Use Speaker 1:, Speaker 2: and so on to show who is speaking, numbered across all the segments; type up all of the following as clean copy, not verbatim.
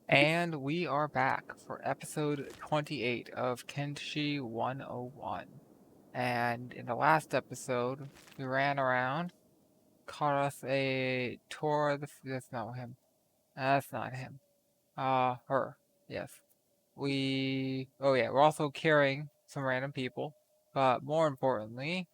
Speaker 1: And we are back for episode 28 of Kenshi 101. And in the last episode, we ran around, caught us a tour of the. That's not him. That's not him. Her. Yes. Oh yeah, we're also carrying some random people. But more importantly,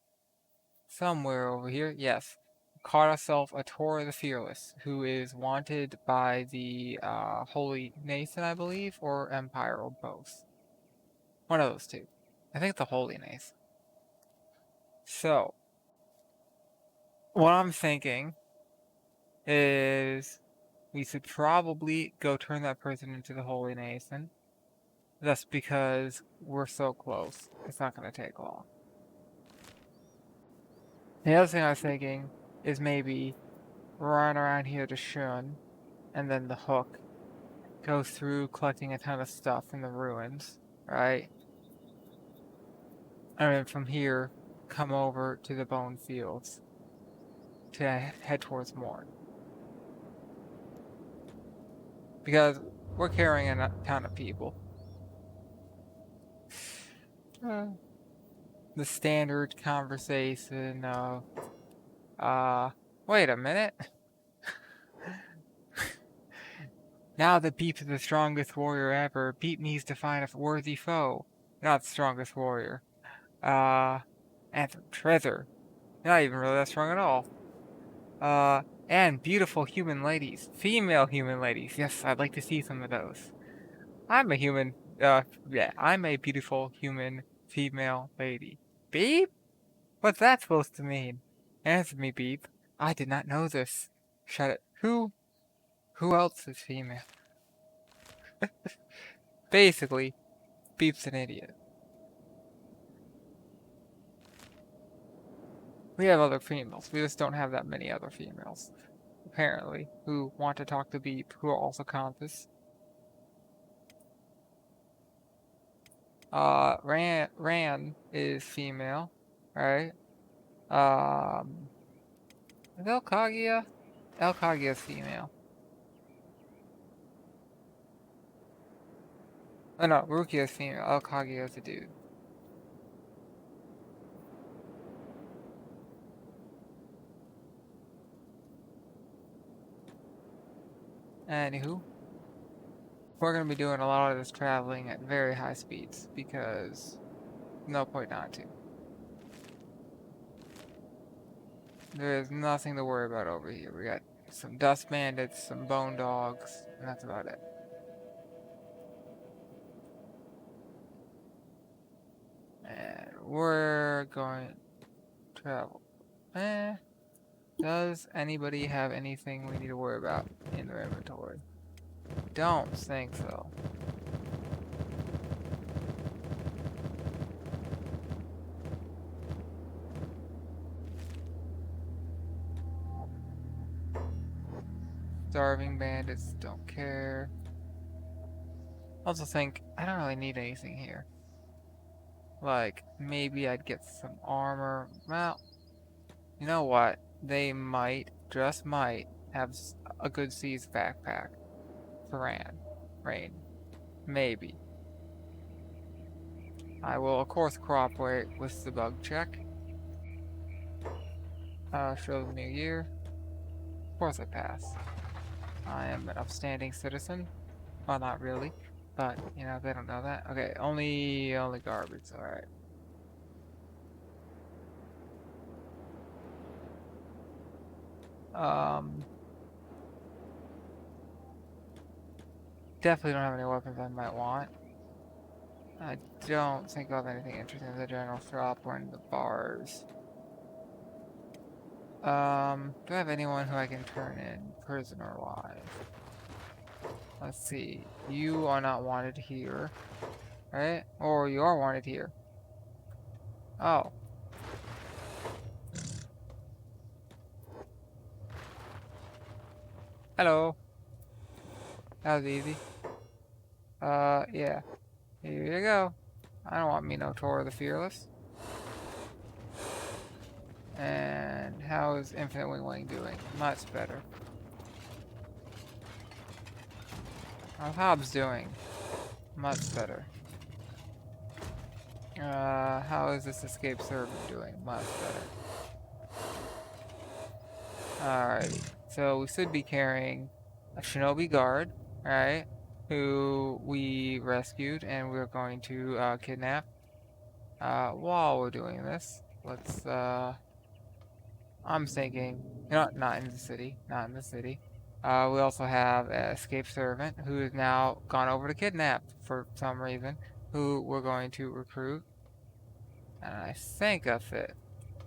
Speaker 1: somewhere over here, yes, caught herself a Tora the Fearless, who is wanted by the Holy Nathan, I believe, or Empire, or both. One of those two. I think the Holy Nathan. So, what I'm thinking is we should probably go turn that person into the Holy Nathan. That's because we're so close. It's not going to take long. The other thing I was thinking is maybe run around here to Shun, and then the hook. Go through collecting a ton of stuff in the ruins, right? And then from here, come over to the bone fields to head towards Morn. Because we're carrying a ton of people. The standard conversation of, wait a minute. Now that Beep is the strongest warrior ever, Beep needs to find a worthy foe. Not the strongest warrior. Anthem Trezor. Not even really that strong at all. And beautiful human ladies. Female human ladies. Yes, I'd like to see some of those. I'm a human, yeah, I'm a beautiful human female lady. Beep? What's that supposed to mean? Answer me, Beep. I did not know this. Shut it. Who else is female? Basically, Beep's an idiot. We have other females. We just don't have that many other females, apparently, who want to talk to Beep, who are also conscious. Ran is female, right? Is Elkagia? Elkagia is female. Oh no, Rukia is female. Elkagia is a dude. Anywho, we're gonna be doing a lot of this traveling at very high speeds because no point not to. There's nothing to worry about over here. We got some dust bandits, some bone dogs, and that's about it. And we're going to travel. Does anybody have anything we need to worry about in their inventory? Don't think so. Starving bandits, don't care. Also think, I don't really need anything here. Like, maybe I'd get some armor. Well, you know what? They might, just might, have a good seized backpack for Rain. Maybe. I will, of course, cooperate with the bug check. Show the new year. Of course I pass. I am an upstanding citizen. Well, not really, but, you know, they don't know that. Okay, only garbage, alright. Definitely don't have any weapons I might want. I don't think I'll have anything interesting in the general shop or in the bars. Do I have anyone who I can turn in prisoner-wise? Let's see. You are not wanted here, right? Or you are wanted here. Oh. Hello. That was easy. Yeah. Here you go. I don't want me no Tora the Fearless. And how is Infinite Wing doing? Much better. How's Hobbs doing? Much better. How is this escape servant doing? Much better. Alrighty. So we should be carrying a shinobi guard, right? Who we rescued and we're going to kidnap. While we're doing this, let's I'm thinking, not in the city, not in the city. We also have an escape servant who is now gone over to kidnap for some reason, who we're going to recruit. And I think that's it.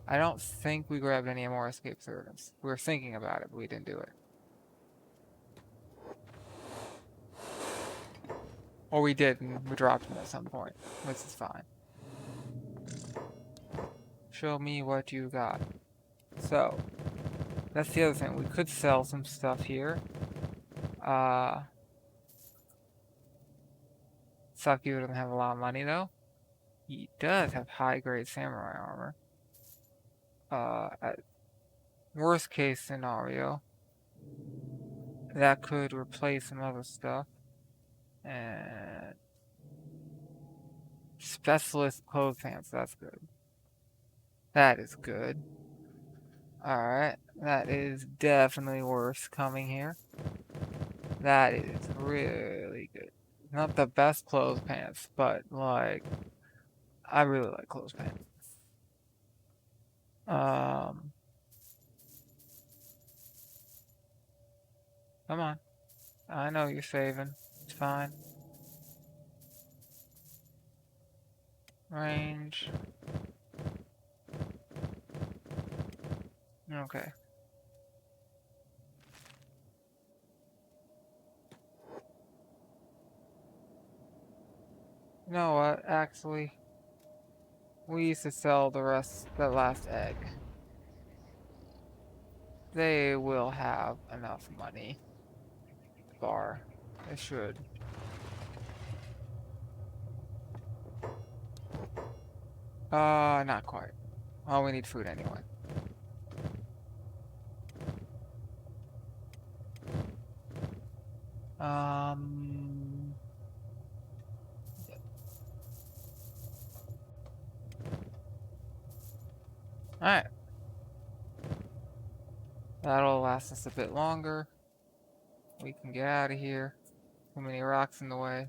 Speaker 1: I don't think we grabbed any more escape servants. We were thinking about it, but we didn't do it. Or we did, and we dropped them at some point, which is fine. Show me what you got. So, that's the other thing. We could sell some stuff here. Saki doesn't have a lot of money, though. He does have high-grade samurai armor. At worst case scenario, that could replace some other stuff. And specialist clothes pants, that's good. That is good. Alright, that is definitely worth coming here. That is really good. Not the best clothes pants, but like, I really like clothes pants. Come on. I know you're saving. It's fine. Range. Okay. You know what, actually? We used to sell the last egg. They will have enough money. Bar. They should. Not quite. Well, we need food anyway. Alright. That'll last us a bit longer. We can get out of here. Too many rocks in the way.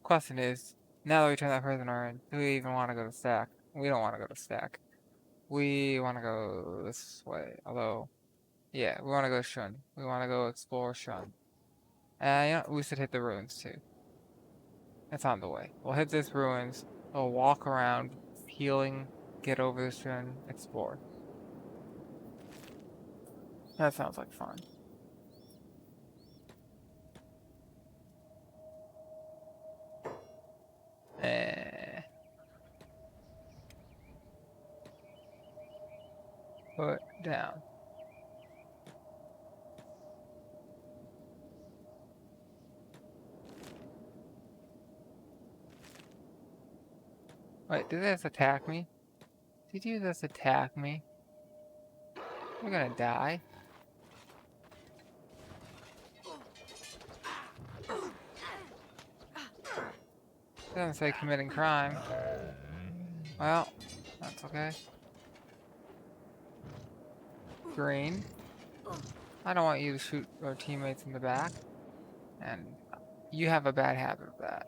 Speaker 1: Question is, now that we turn that prisoner in, do we even want to go to Stack? We don't want to go to Stack. We want to go this way. Although, yeah, we want to go Shun. We want to go explore Shun. And you know, we should hit the ruins too. It's on the way. We'll hit these ruins. We'll walk around, healing, get over this Shun, explore. That sounds like fun. Put down. Wait, did this attack me? Did you just attack me? We're gonna die. Doesn't say committing crime. Well, that's okay. Green. I don't want you to shoot our teammates in the back. And you have a bad habit of that.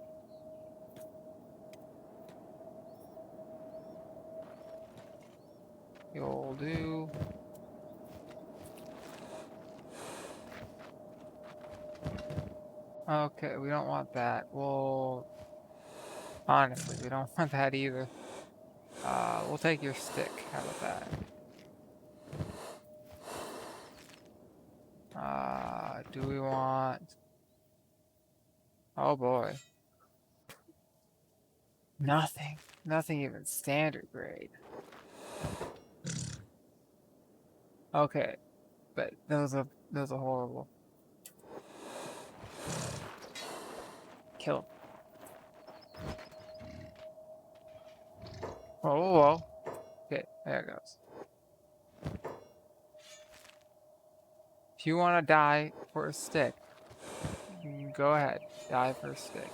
Speaker 1: You'll do. Okay, we don't want that. Well, honestly, we don't want that either. We'll take your stick. How about that? Do we want... Oh boy. Nothing. Nothing even standard grade. Okay. But those are horrible. Kill him. Whoa, whoa, whoa. Okay, there it goes. If you want to die for a stick, you can go ahead. Die for a stick.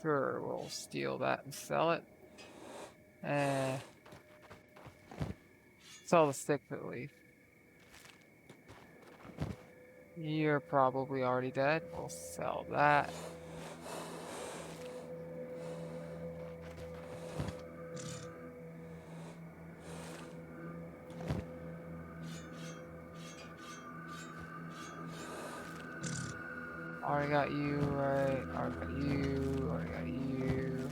Speaker 1: Sure, we'll steal that and sell it. Sell the stick at least. You're probably already dead. We'll sell that. Already got you, right? Already got you. Already got you.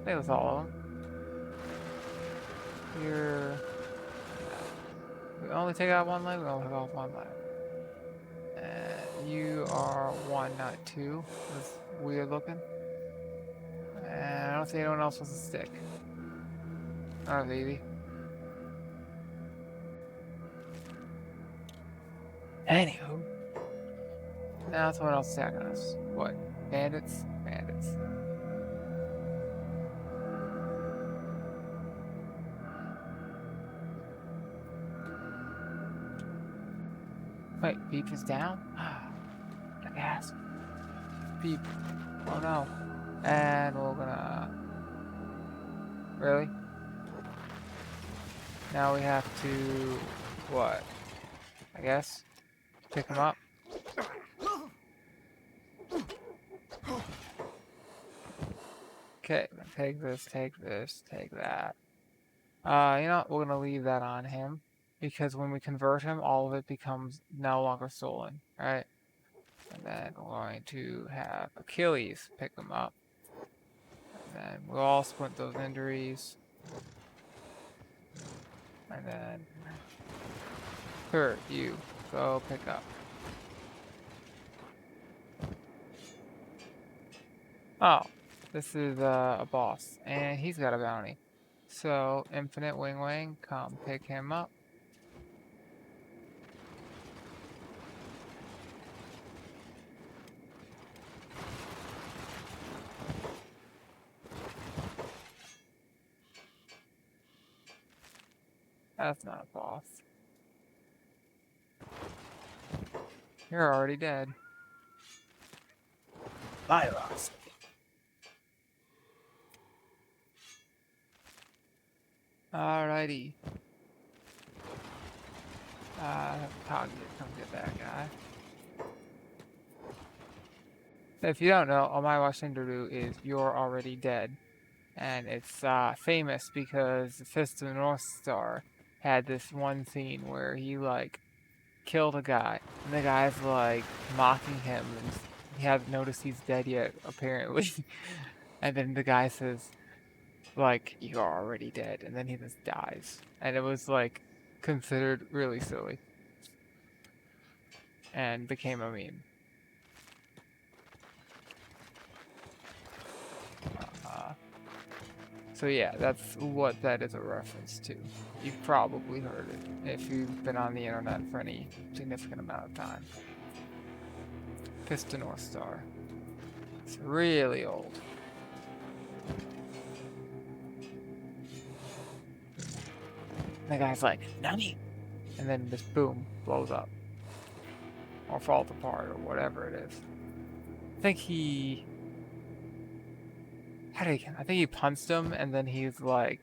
Speaker 1: I think that's all of them. You're... We only take out one leg, we only have off one leg. And you are 1, not 2. That's weird looking. And I don't see anyone else with a stick. Oh, baby. Anywho. Now someone else attacking us. What? Bandits? Bandits. Wait, Beep is down? The gas. Beep. Oh no. And we're gonna... Really? Now we have to... What? I guess? Pick him up? Okay, take this, take this, take that. You know what? We're gonna leave that on him. Because when we convert him, all of it becomes no longer stolen, right? And then we're going to have Achilles pick him up. And then we'll all splint those injuries. And then... Kurt, you, go pick up. Oh, this is a boss, and he's got a bounty. So, Infinite Wing Wing, come pick him up. That's not a boss. You're already dead. My loss. Alrighty. Kaguya, come get that guy. If you don't know, Omaewa Shinderu is You're Already Dead. And it's famous because the Fist of the North Star had this one scene where he, like, killed a guy. And the guy's, like, mocking him. And he hasn't noticed he's dead yet, apparently. And then the guy says, like, you're already dead. And then he just dies. And it was, like, considered really silly. And became a meme. So yeah, that's what that is a reference to. You've probably heard it if you've been on the internet for any significant amount of time. Fist of North Star. It's really old. And the guy's like, Nani! And then this boom blows up. Or falls apart, or whatever it is. I think he... I think he punched him, and then he's like...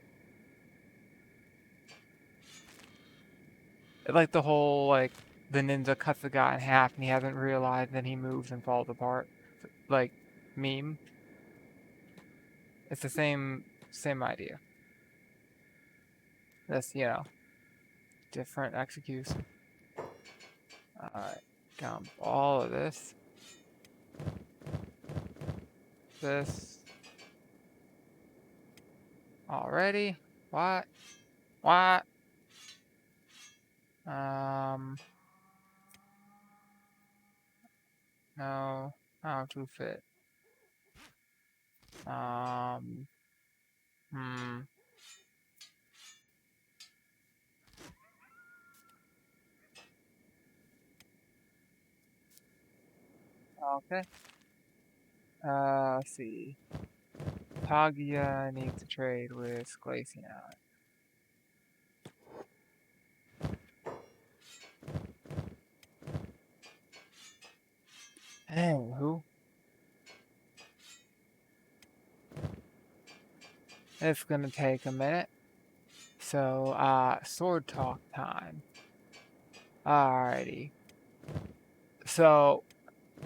Speaker 1: Like the whole, like, the ninja cuts the guy in half, and he hasn't realized, then he moves and falls apart. Like, meme. It's the same idea. That's, you know, different execution. Alright, dump all of this. This. Already? What? What? No. How to fit. Okay. Let's see. Kaguya needs to trade with Glaceon. Anywho, it's gonna take a minute. So, sword talk time. Alrighty. So,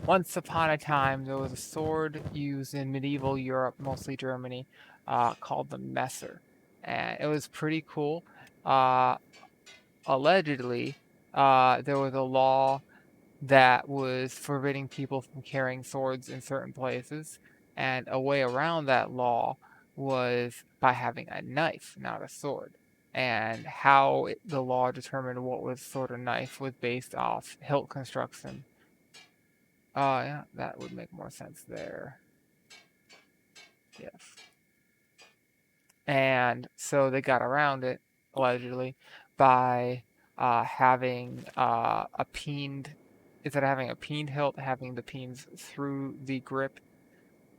Speaker 1: once upon a time, there was a sword used in medieval Europe, mostly Germany, called the Messer. And it was pretty cool. Allegedly, there was a law that was forbidding people from carrying swords in certain places, and a way around that law was by having a knife, not a sword. And how the law determined what was sword or knife was based off hilt construction. Yeah, that would make more sense there. Yes. And so they got around it, allegedly, by having a peened, instead of having a peened hilt, having the peens through the grip,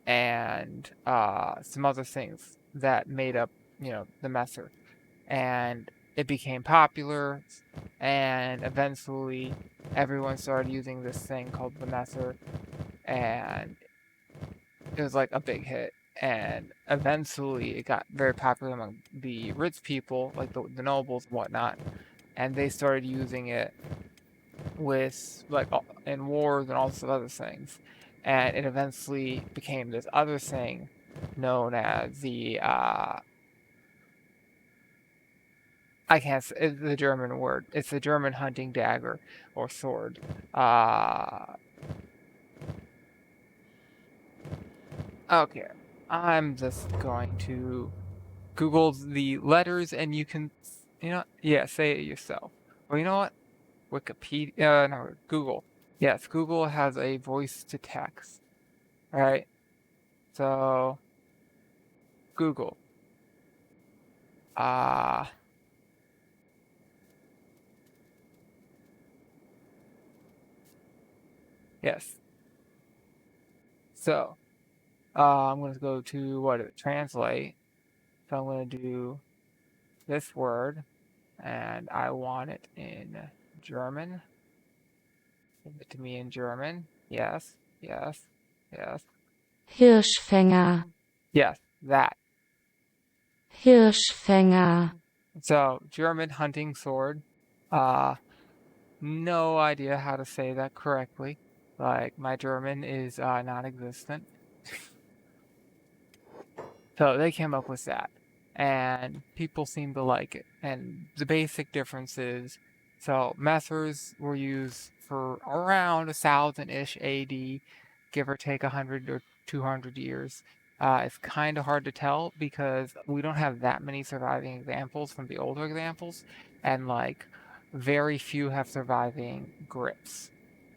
Speaker 1: and some other things that made up, the messer. And it became popular, and eventually everyone started using this thing called the messer, and it was like a big hit. And eventually it got very popular among the rich people, like the nobles and whatnot, and they started using it with like in wars and all sorts of other things. And it eventually became this other thing known as the I can't say it's the German word. It's the German hunting dagger or sword. Okay, I'm just going to Google the letters, and you can, yeah, say it yourself. Well, you know what? Wikipedia, no, Google. Yes, Google has a voice to text. All right, so Google. Uh, yes. So, I'm going to go to translate. So I'm going to do this word, and I want it in German. Give it to me in German. Yes, yes, yes.
Speaker 2: Hirschfänger,
Speaker 1: Yes, that.
Speaker 2: Hirschfänger,
Speaker 1: So, German hunting sword. Uh, no idea how to say that correctly. Like, my German is non-existent. So they came up with that, and people seem to like it. And the basic difference is, so messers were used for around 1000-ish AD, give or take 100 or 200 years. It's kind of hard to tell because we don't have that many surviving examples from the older examples, and like very few have surviving grips.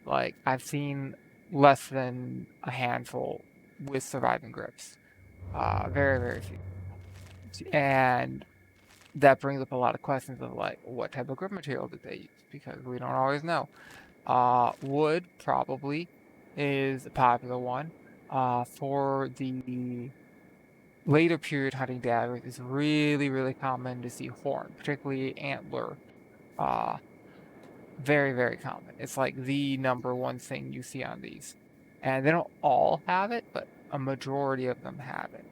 Speaker 1: Like I've seen less than a handful with surviving grips. Very, very few. And that brings up a lot of questions of like, what type of grip material did they use? Because we don't always know. Wood probably is a popular one. For the later period hunting daggers, it's really, really common to see horn, particularly antler. Uh, Very, very common. It's like the number one thing you see on these. And they don't all have it, but a majority of them have it.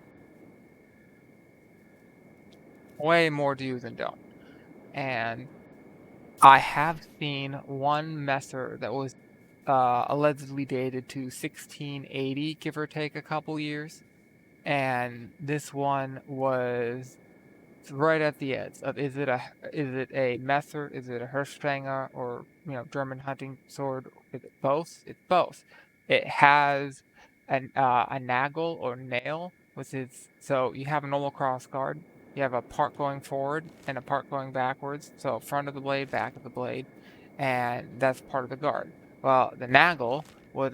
Speaker 1: Way more do than don't. And I have seen one messer that was allegedly dated to 1680, give or take a couple years. And this one was right at the edge of is it a messer, is it a Hirschfänger, or German hunting sword? Is it both? It's both. It has a nagel or nail, which is so you have a normal cross guard. You have a part going forward and a part going backwards. So front of the blade, back of the blade, and that's part of the guard. Well, the nagel was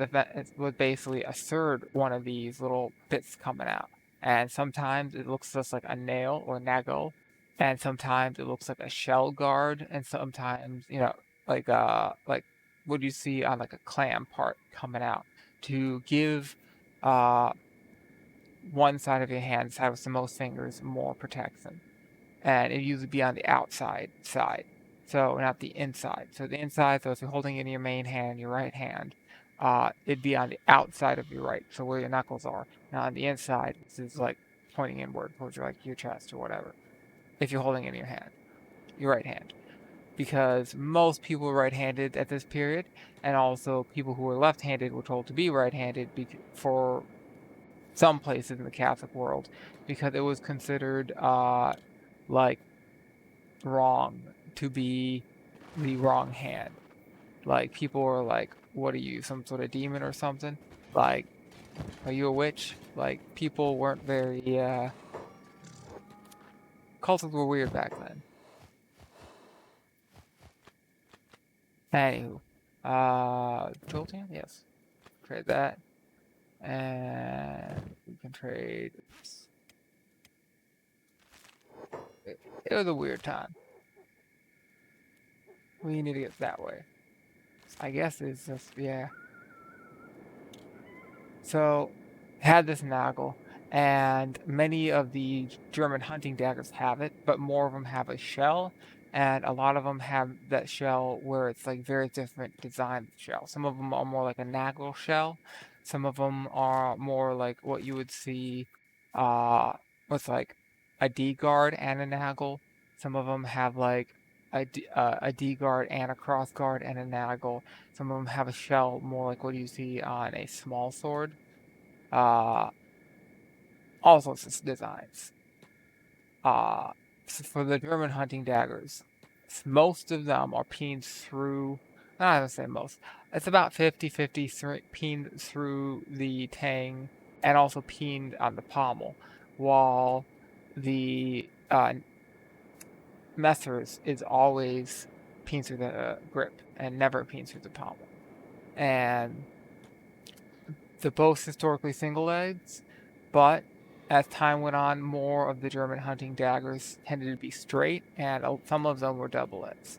Speaker 1: basically a third one of these little bits coming out, and sometimes it looks just like a nail or nagel, and sometimes it looks like a shell guard, and sometimes like what you see on like a clam part coming out to give uh one side of your hand, side with the most fingers, more protection. And it usually be on the outside side, so not the inside. So the inside, so if you're holding it in your main hand, your right hand, it'd be on the outside of your right, so where your knuckles are. Now on the inside, this is like pointing inward towards your chest or whatever. If you're holding it in your hand, your right hand, because most people were right-handed at this period, and also people who were left-handed were told to be right-handed for some places in the Catholic world, because it was considered like wrong to be the wrong hand. Like people were like, "What are you, some sort of demon or something? Like, are you a witch?" Like people weren't very cults were weird back then. Anywho, Jolteon, yes, trade that, and we can trade. It was a weird time. We need to get that way. I guess it's just yeah. So, had this Nagel, and many of the German hunting daggers have it, but more of them have a shell, and a lot of them have that shell where it's like very different design shell. Some of them are more like a Nagel shell, some of them are more like what you would see uh, with like a D guard and a Nagel. Some of them have like a D guard and a cross guard and a Nagel. Some of them have a shell more like what you see on a small sword. Uh, all sorts of designs. For the German hunting daggers, most of them are peened through, not gonna say most, it's about 50-50 peened through the tang and also peened on the pommel, while the Messers is always peened through the grip and never peened through the pommel. And the both historically single edged, but as time went on, more of the German hunting daggers tended to be straight, and some of them were double edged.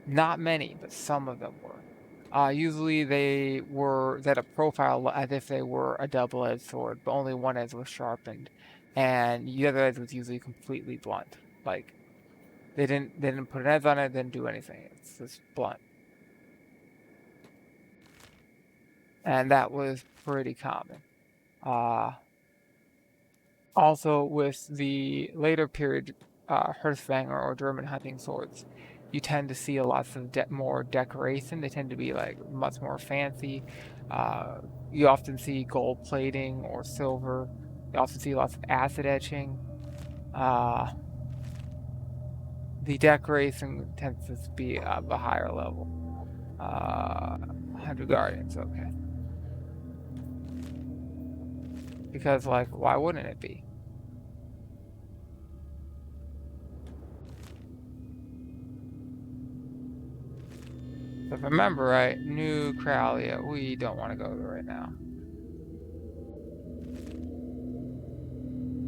Speaker 1: Not many, but some of them were. Usually they were that a profile as if they were a double edged sword, but only one edge was sharpened, and the other edge was usually completely blunt. Like they didn't put an edge on it, didn't do anything. It's just blunt, and that was pretty common. Uh, Also, with the later period Hearthfanger or German hunting swords, you tend to see a lot of more decoration. They tend to be like much more fancy. Uh, you often see gold plating or silver. You often see lots of acid etching. Uh, the decoration tends to be of a higher level. 100 Guardians, okay. Because, like, why wouldn't it be? So if I remember right, New Kralia, we don't want to go there right now.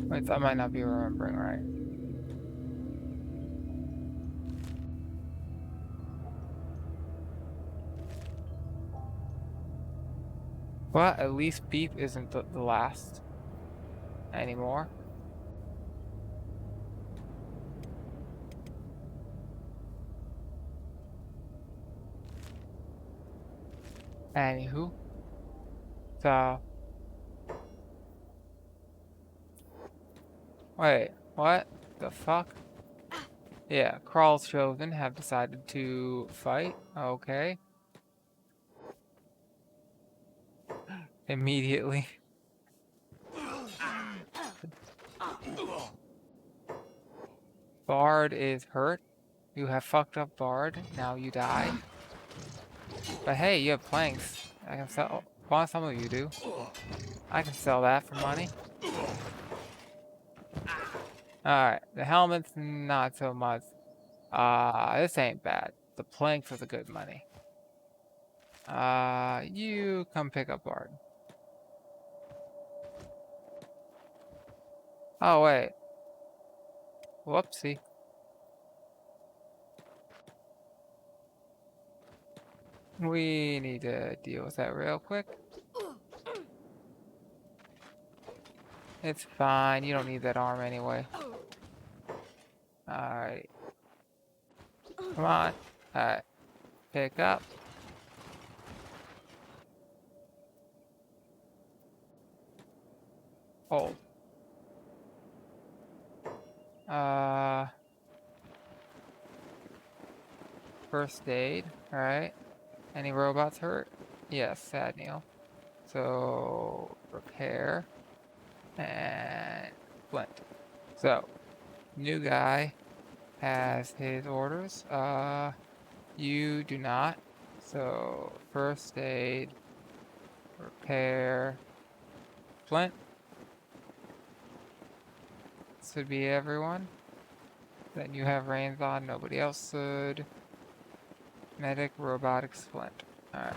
Speaker 1: Wait, I might not be remembering right. Well, at least Beep isn't the last anymore. Anywho, so wait, what the fuck? Yeah, Crawl's Chosen have decided to fight. Okay, immediately. Bard is hurt. You have fucked up Bard. Now you die. But hey, you have planks. I can sell. Well, some of you do. I can sell that for money. Alright, the helmet's not so much. This ain't bad. The planks are the good money. You come pick up Bard. Oh, wait. Whoopsie. We need to deal with that real quick. It's fine. You don't need that arm anyway. Alright. Come on. Alright. Pick up. Hold. First aid, alright. Any robots hurt? Yes, sad Neil. So, repair. And flint. So, new guy has his orders. You do not. So, first aid, repair, flint. This would be everyone. Then you have reins on, nobody else should. Medic, robotics, flint. Alright.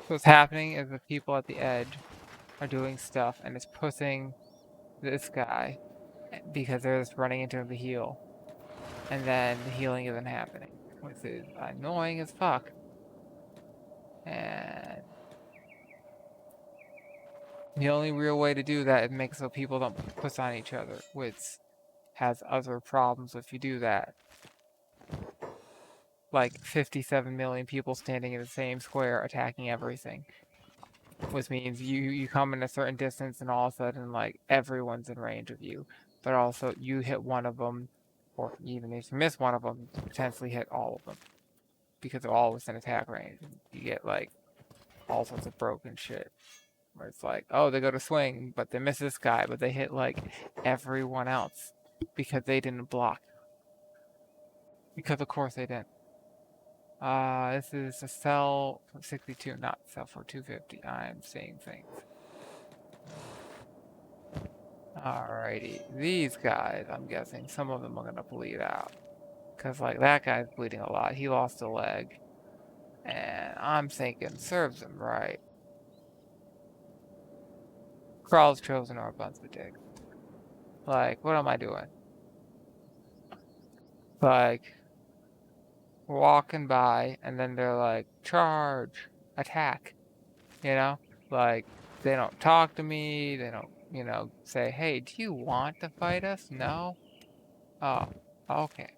Speaker 1: What's happening is the people at the edge are doing stuff and it's pushing this guy because they're just running into him to heal. And then the healing isn't happening, which is annoying as fuck. And the only real way to do that is make so people don't push on each other, which has other problems if you do that. Like 57 million people standing in the same square attacking everything. Which means you come in a certain distance and all of a sudden like everyone's in range of you. But also you hit one of them, or even if you miss one of them, you potentially hit all of them. Because they're all within attack range. You get like all sorts of broken shit. Where it's like, oh, they go to swing, but they miss this guy, but they hit like everyone else. Because they didn't block. Because of course they didn't. This is a cell for 62, not cell for 250. I'm seeing things. Alrighty, these guys, I'm guessing some of them are gonna bleed out. Cause like that guy's bleeding a lot. He lost a leg. And I'm thinking, serves him right. Crawl's chosen or a bunch of dicks. Like, what am I doing? Like, walking by, and then they're like, charge, attack. You know? Like, they don't talk to me, they don't, say, hey, do you want to fight us? No? Oh, okay.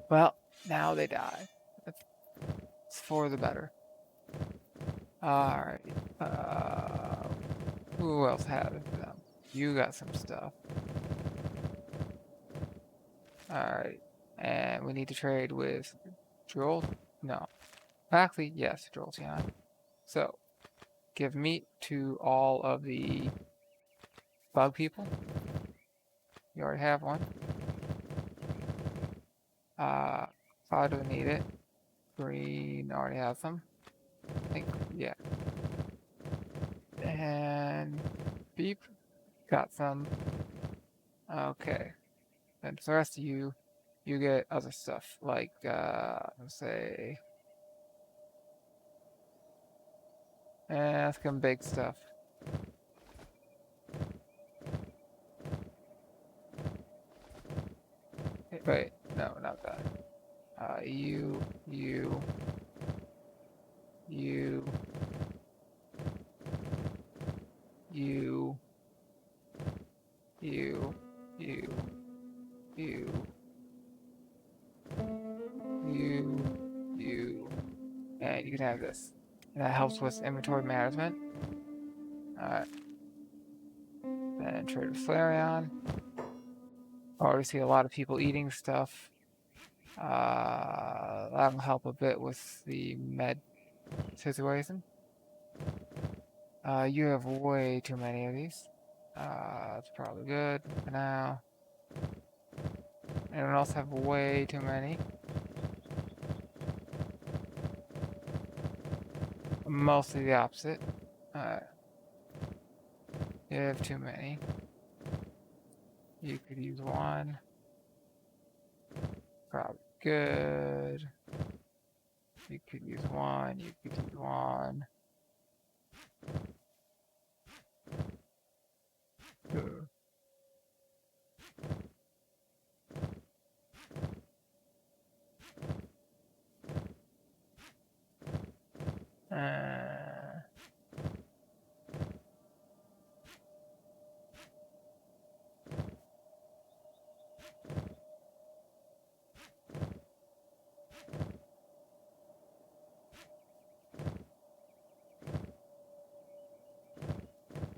Speaker 1: Well, now they die. It's for the better. Alright. Who else has them? You got some stuff. Alright. And we need to trade with Joel? No. Actually, yes, Jolteon. So, give meat to all of the bug people. You already have one. Cloud doesn't need it. Green already has some. I think, yeah. And Beep got some. Okay. And for the rest of you, you get other stuff like, let's say, some big stuff. Wait, no, not that. You, you, you, you, you, you, you, and you can have this. And that helps with inventory management. Alright. Then trade with Flareon. I already see a lot of people eating stuff. That'll help a bit with the med situation. You have way too many of these. That's probably good for now. Anyone else have way too many? Mostly the opposite. You have too many. You could use one. Probably good. You could use one. You could use one. Good.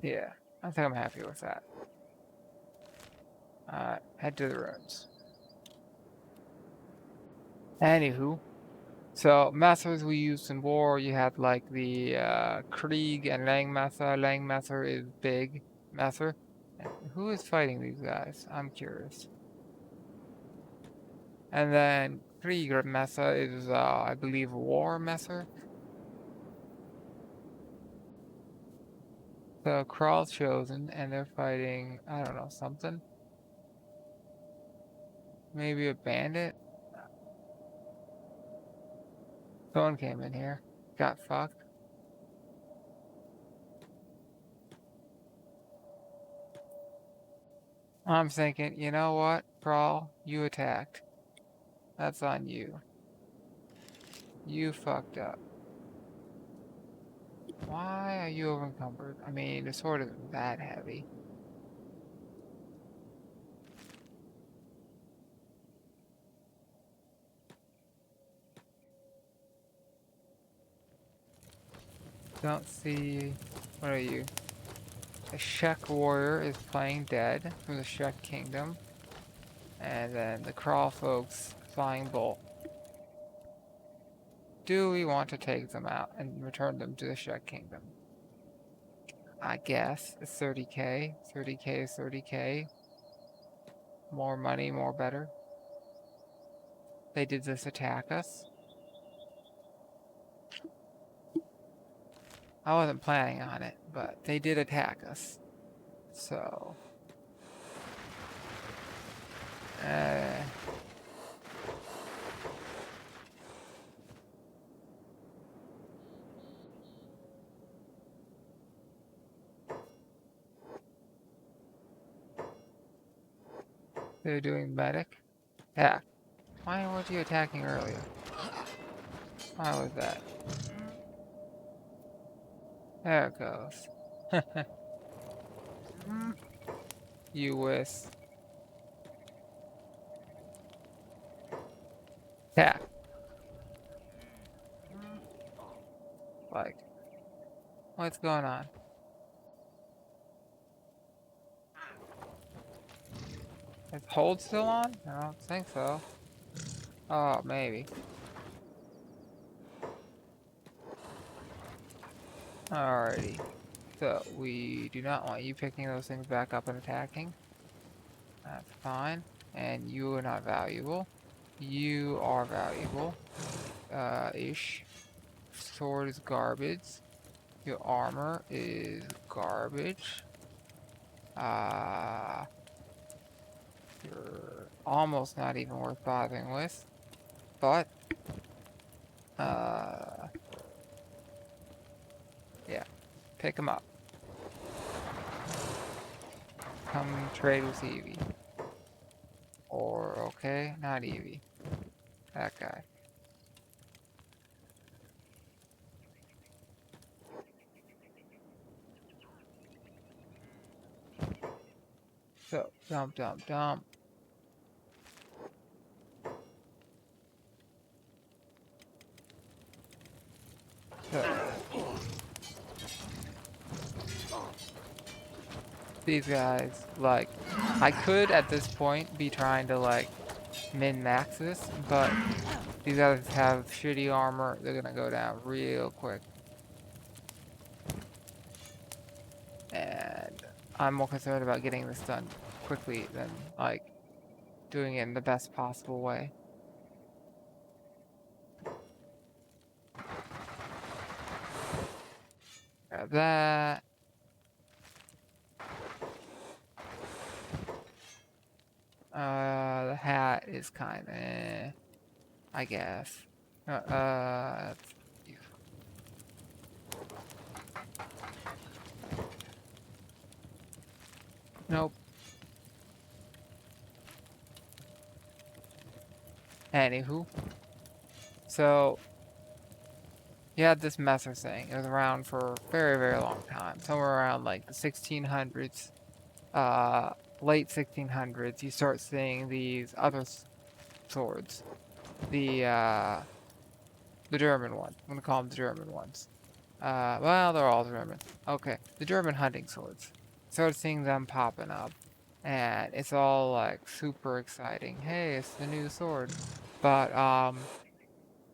Speaker 1: Yeah, I think I'm happy with that. Head to the ruins. Anywho, so methods we used in war, you had like the Krieg and Langmasser. Langmasser is big Messer. And who is fighting these guys? I'm curious. And then Krieger Messer is, I believe, War Messer. So Kral's chosen, and they're fighting, I don't know, something. Maybe a bandit? Someone came in here. Got fucked. I'm thinking, you know what, Kral? You attacked. That's on you. You fucked up. Why are you encumbered? I mean, the sword isn't that heavy. Don't see... What are you? The Shek warrior is playing dead from the Shek kingdom. And then the Kral folks flying bolt. Do we want to take them out and return them to the Shek kingdom? I guess it's 30k. 30k is 30k. More money, more better. They did this attack us. I wasn't planning on it, but they did attack us. So... they're doing medic. Yeah. Why weren't you attacking earlier? Why was that? There it goes. You wish. Attack. Like, what's going on? Is hold still on? I don't think so. Oh, maybe. Alrighty. So, we do not want you picking those things back up and attacking. That's fine. And you are not valuable. You are valuable. Ish. Sword is garbage. Your armor is garbage. You're almost not even worth bothering with. But, yeah. Pick them up. Come trade with Eevee. Or, okay, not Eevee. That guy. So, dump, dump, dump. So, these guys, like, I could at this point be trying to, like, min-max this, but these guys have shitty armor. They're gonna go down real quick. And I'm more concerned about getting this done quickly than, like, doing it in the best possible way. Grab that. The hat is kind of, I guess. Nope. Anywho, so you had this Messer thing. It was around for a very, very long time. Somewhere around like the 1600s, late 1600s, you start seeing these other swords. The German one. I'm gonna call them the German ones. Well, they're all German. Okay, the German hunting swords. Started seeing them popping up, and it's all like super exciting. Hey, it's the new sword. But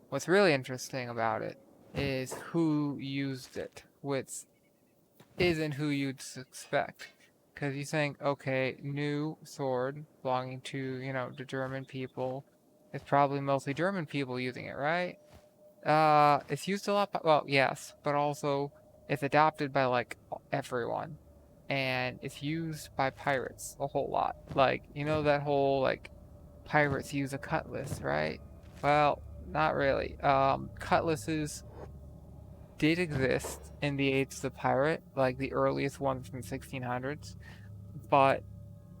Speaker 1: what's really interesting about it is who used it, which isn't who you'd expect. Because you think, okay, new sword belonging to, the German people. It's probably mostly German people using it, right? It's used a lot well, yes, but also it's adopted by, like, everyone. And it's used by pirates a whole lot. Like, that whole, like, pirates use a cutlass, right? Well, not really. Cutlasses did exist in the age of the pirate, like the earliest ones from 1600s, but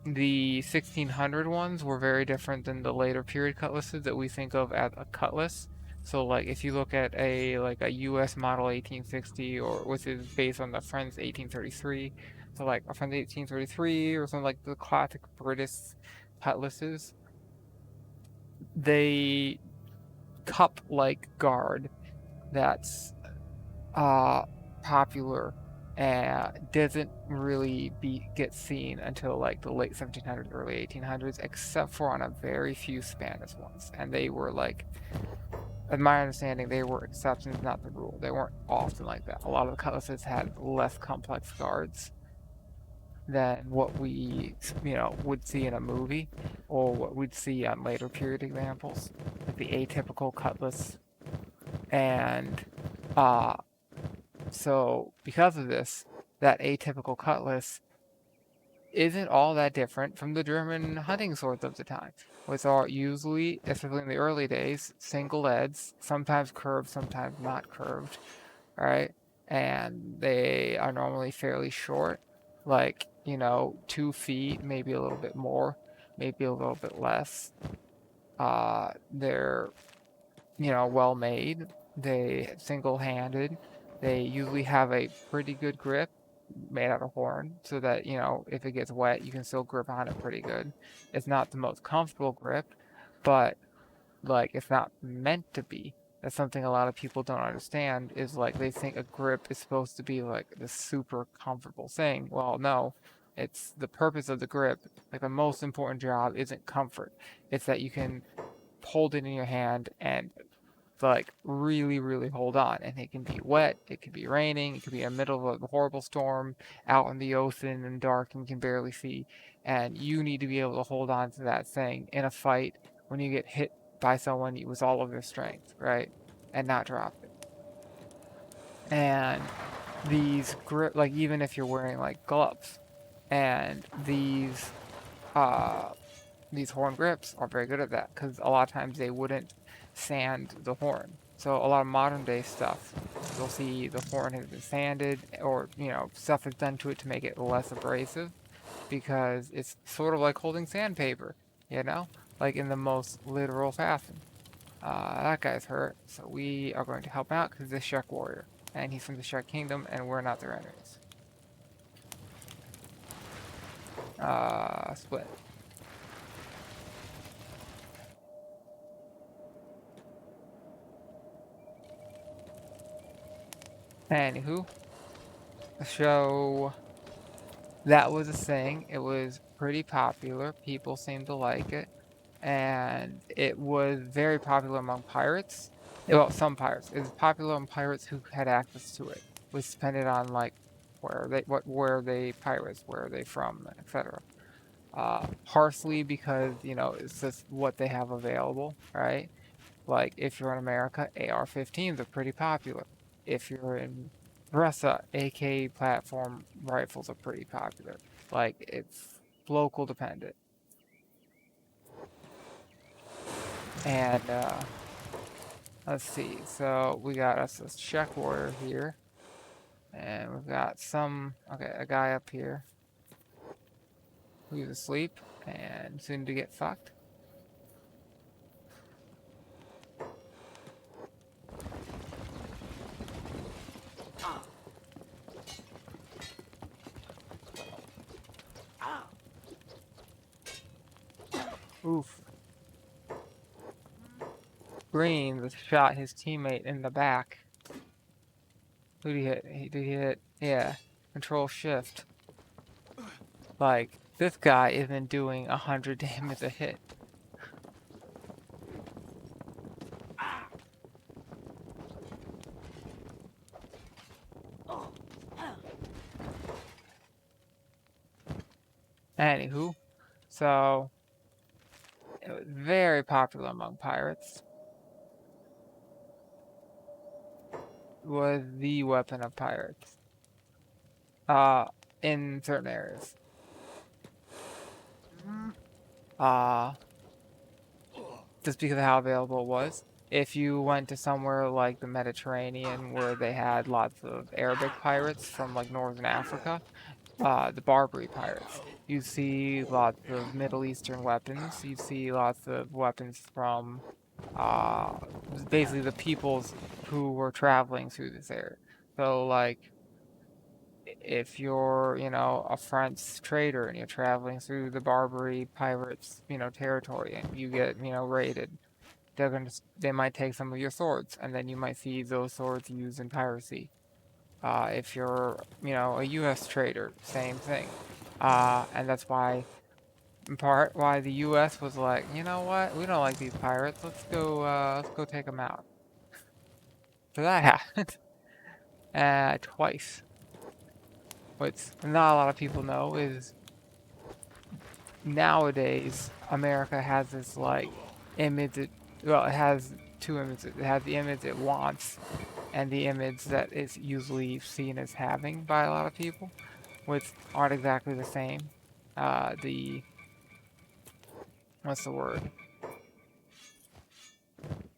Speaker 1: the 1600 ones were very different than the later period cutlasses that we think of as a cutlass. So like if you look at a US model 1860 or which is based on the French 1833, so like a French 1833 or something like the classic British cutlasses, they cup like guard that's uh popular and doesn't really get seen until like the late 1700s, early 1800s, except for on a very few Spanish ones. And they were like, in my understanding, they were exceptions, not the rule. They weren't often like that. A lot of the cutlasses had less complex guards than what we, would see in a movie or what we'd see on later period examples, like the atypical cutlass. And uh, so because of this, that atypical cutlass isn't all that different from the German hunting swords of the time, which are usually, especially in the early days, single edged, sometimes curved, sometimes not curved, right? And they are normally fairly short, like, 2 feet, maybe a little bit more, maybe a little bit less. They're, well made. They single-handed. They usually have a pretty good grip made out of horn so that, if it gets wet, you can still grip on it pretty good. It's not the most comfortable grip, but like it's not meant to be. That's something a lot of people don't understand is like they think a grip is supposed to be like the super comfortable thing. Well, no. It's the purpose of the grip. Like the most important job isn't comfort. It's that you can hold it in your hand and like really, really hold on. And it can be wet, it can be raining, it could be in the middle of a horrible storm, out in the ocean and dark and you can barely see. And you need to be able to hold on to that thing in a fight when you get hit by someone with all of their strength, right? And not drop it. And these grip, like even if you're wearing like gloves, and uh these horn grips are very good at that because a lot of times they wouldn't sand the horn. So a lot of modern day stuff, you'll see the horn has been sanded or, stuff is done to it to make it less abrasive because it's sort of like holding sandpaper, like in the most literal fashion. That guy's hurt, so we are going to help out because he's a Shrek warrior. And he's from the Shrek Kingdom, and we're not their enemies. Split. Anywho, so that was a thing. It was pretty popular. People seemed to like it. And it was very popular among pirates. Well, some pirates. It was popular among pirates who had access to it, which depended on like where they pirates, where are they from, etc. Partially because, it's just what they have available, right? Like if you're in America, AR-15s are pretty popular. If you're in Russia, AK platform rifles are pretty popular. Like it's local dependent. And let's see. So we got us a Czech warrior here, and we've got a guy up here who's asleep and soon to get fucked. Oof. Green shot his teammate in the back. Who did he hit? Did he hit? Yeah. Control Shift. Like, this guy isn't doing 100 damage a hit. Anywho, so it was very popular among pirates. It was the weapon of pirates. In certain areas. Just because of how available it was. If you went to somewhere like the Mediterranean where they had lots of Arabic pirates from like Northern Africa, the Barbary pirates, you see lots of Middle Eastern weapons. You see lots of weapons from uh, basically the peoples who were traveling through this area. So like if you're, a French trader and you're traveling through the Barbary pirates, territory and you get, raided, they might take some of your swords, and then you might see those swords used in piracy. If you're, a U.S. trader, same thing. And that's why, in part, why the U.S. was like, you know what, we don't like these pirates. Let's go take them out. So that happened, twice. What not a lot of people know is nowadays America has this like image. Well, it has two images. It has the image it wants and the image that is usually seen as having by a lot of people, which aren't exactly the same. The what's the word?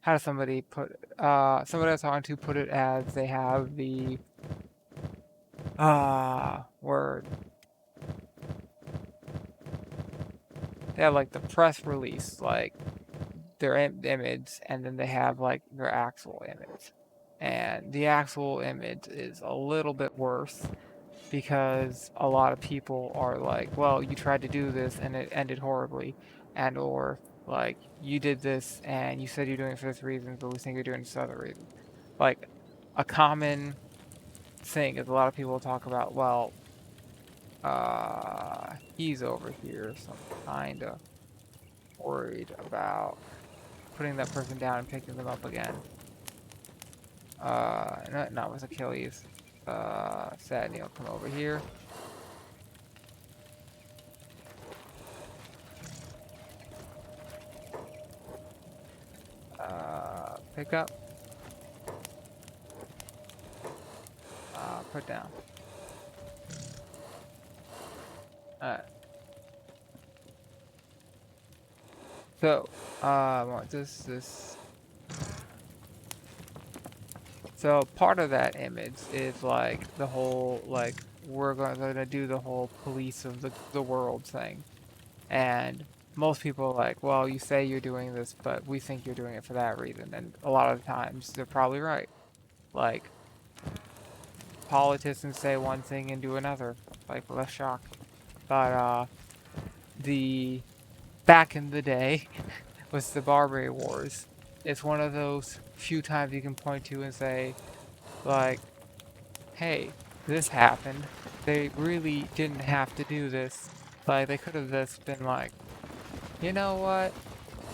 Speaker 1: How does somebody put somebody I was talking to put it as they have the word. They have like the press release, like their image, and then they have like their actual image. And the actual image is a little bit worse because a lot of people are like, well, you tried to do this and it ended horribly, and or like you did this and you said you're doing it for this reason, but we think you're doing it for this other reason. Like a common thing is a lot of people talk about, well, he's over here, so I'm kinda worried about putting that person down and picking them up again. Not with Achilles. Sadney, come over here. Pick up. Put down. Alright. So, this. So part of that image is like the whole like we're gonna do the whole police of the world thing, and most people are like, well, you say you're doing this, but we think you're doing it for that reason, and a lot of the times they're probably right. Like politicians say one thing and do another, like less shock. But the back in the day was the Barbary Wars. It's one of those few times you can point to and say, like, hey, this happened. They really didn't have to do this. Like, they could have just been like, you know what?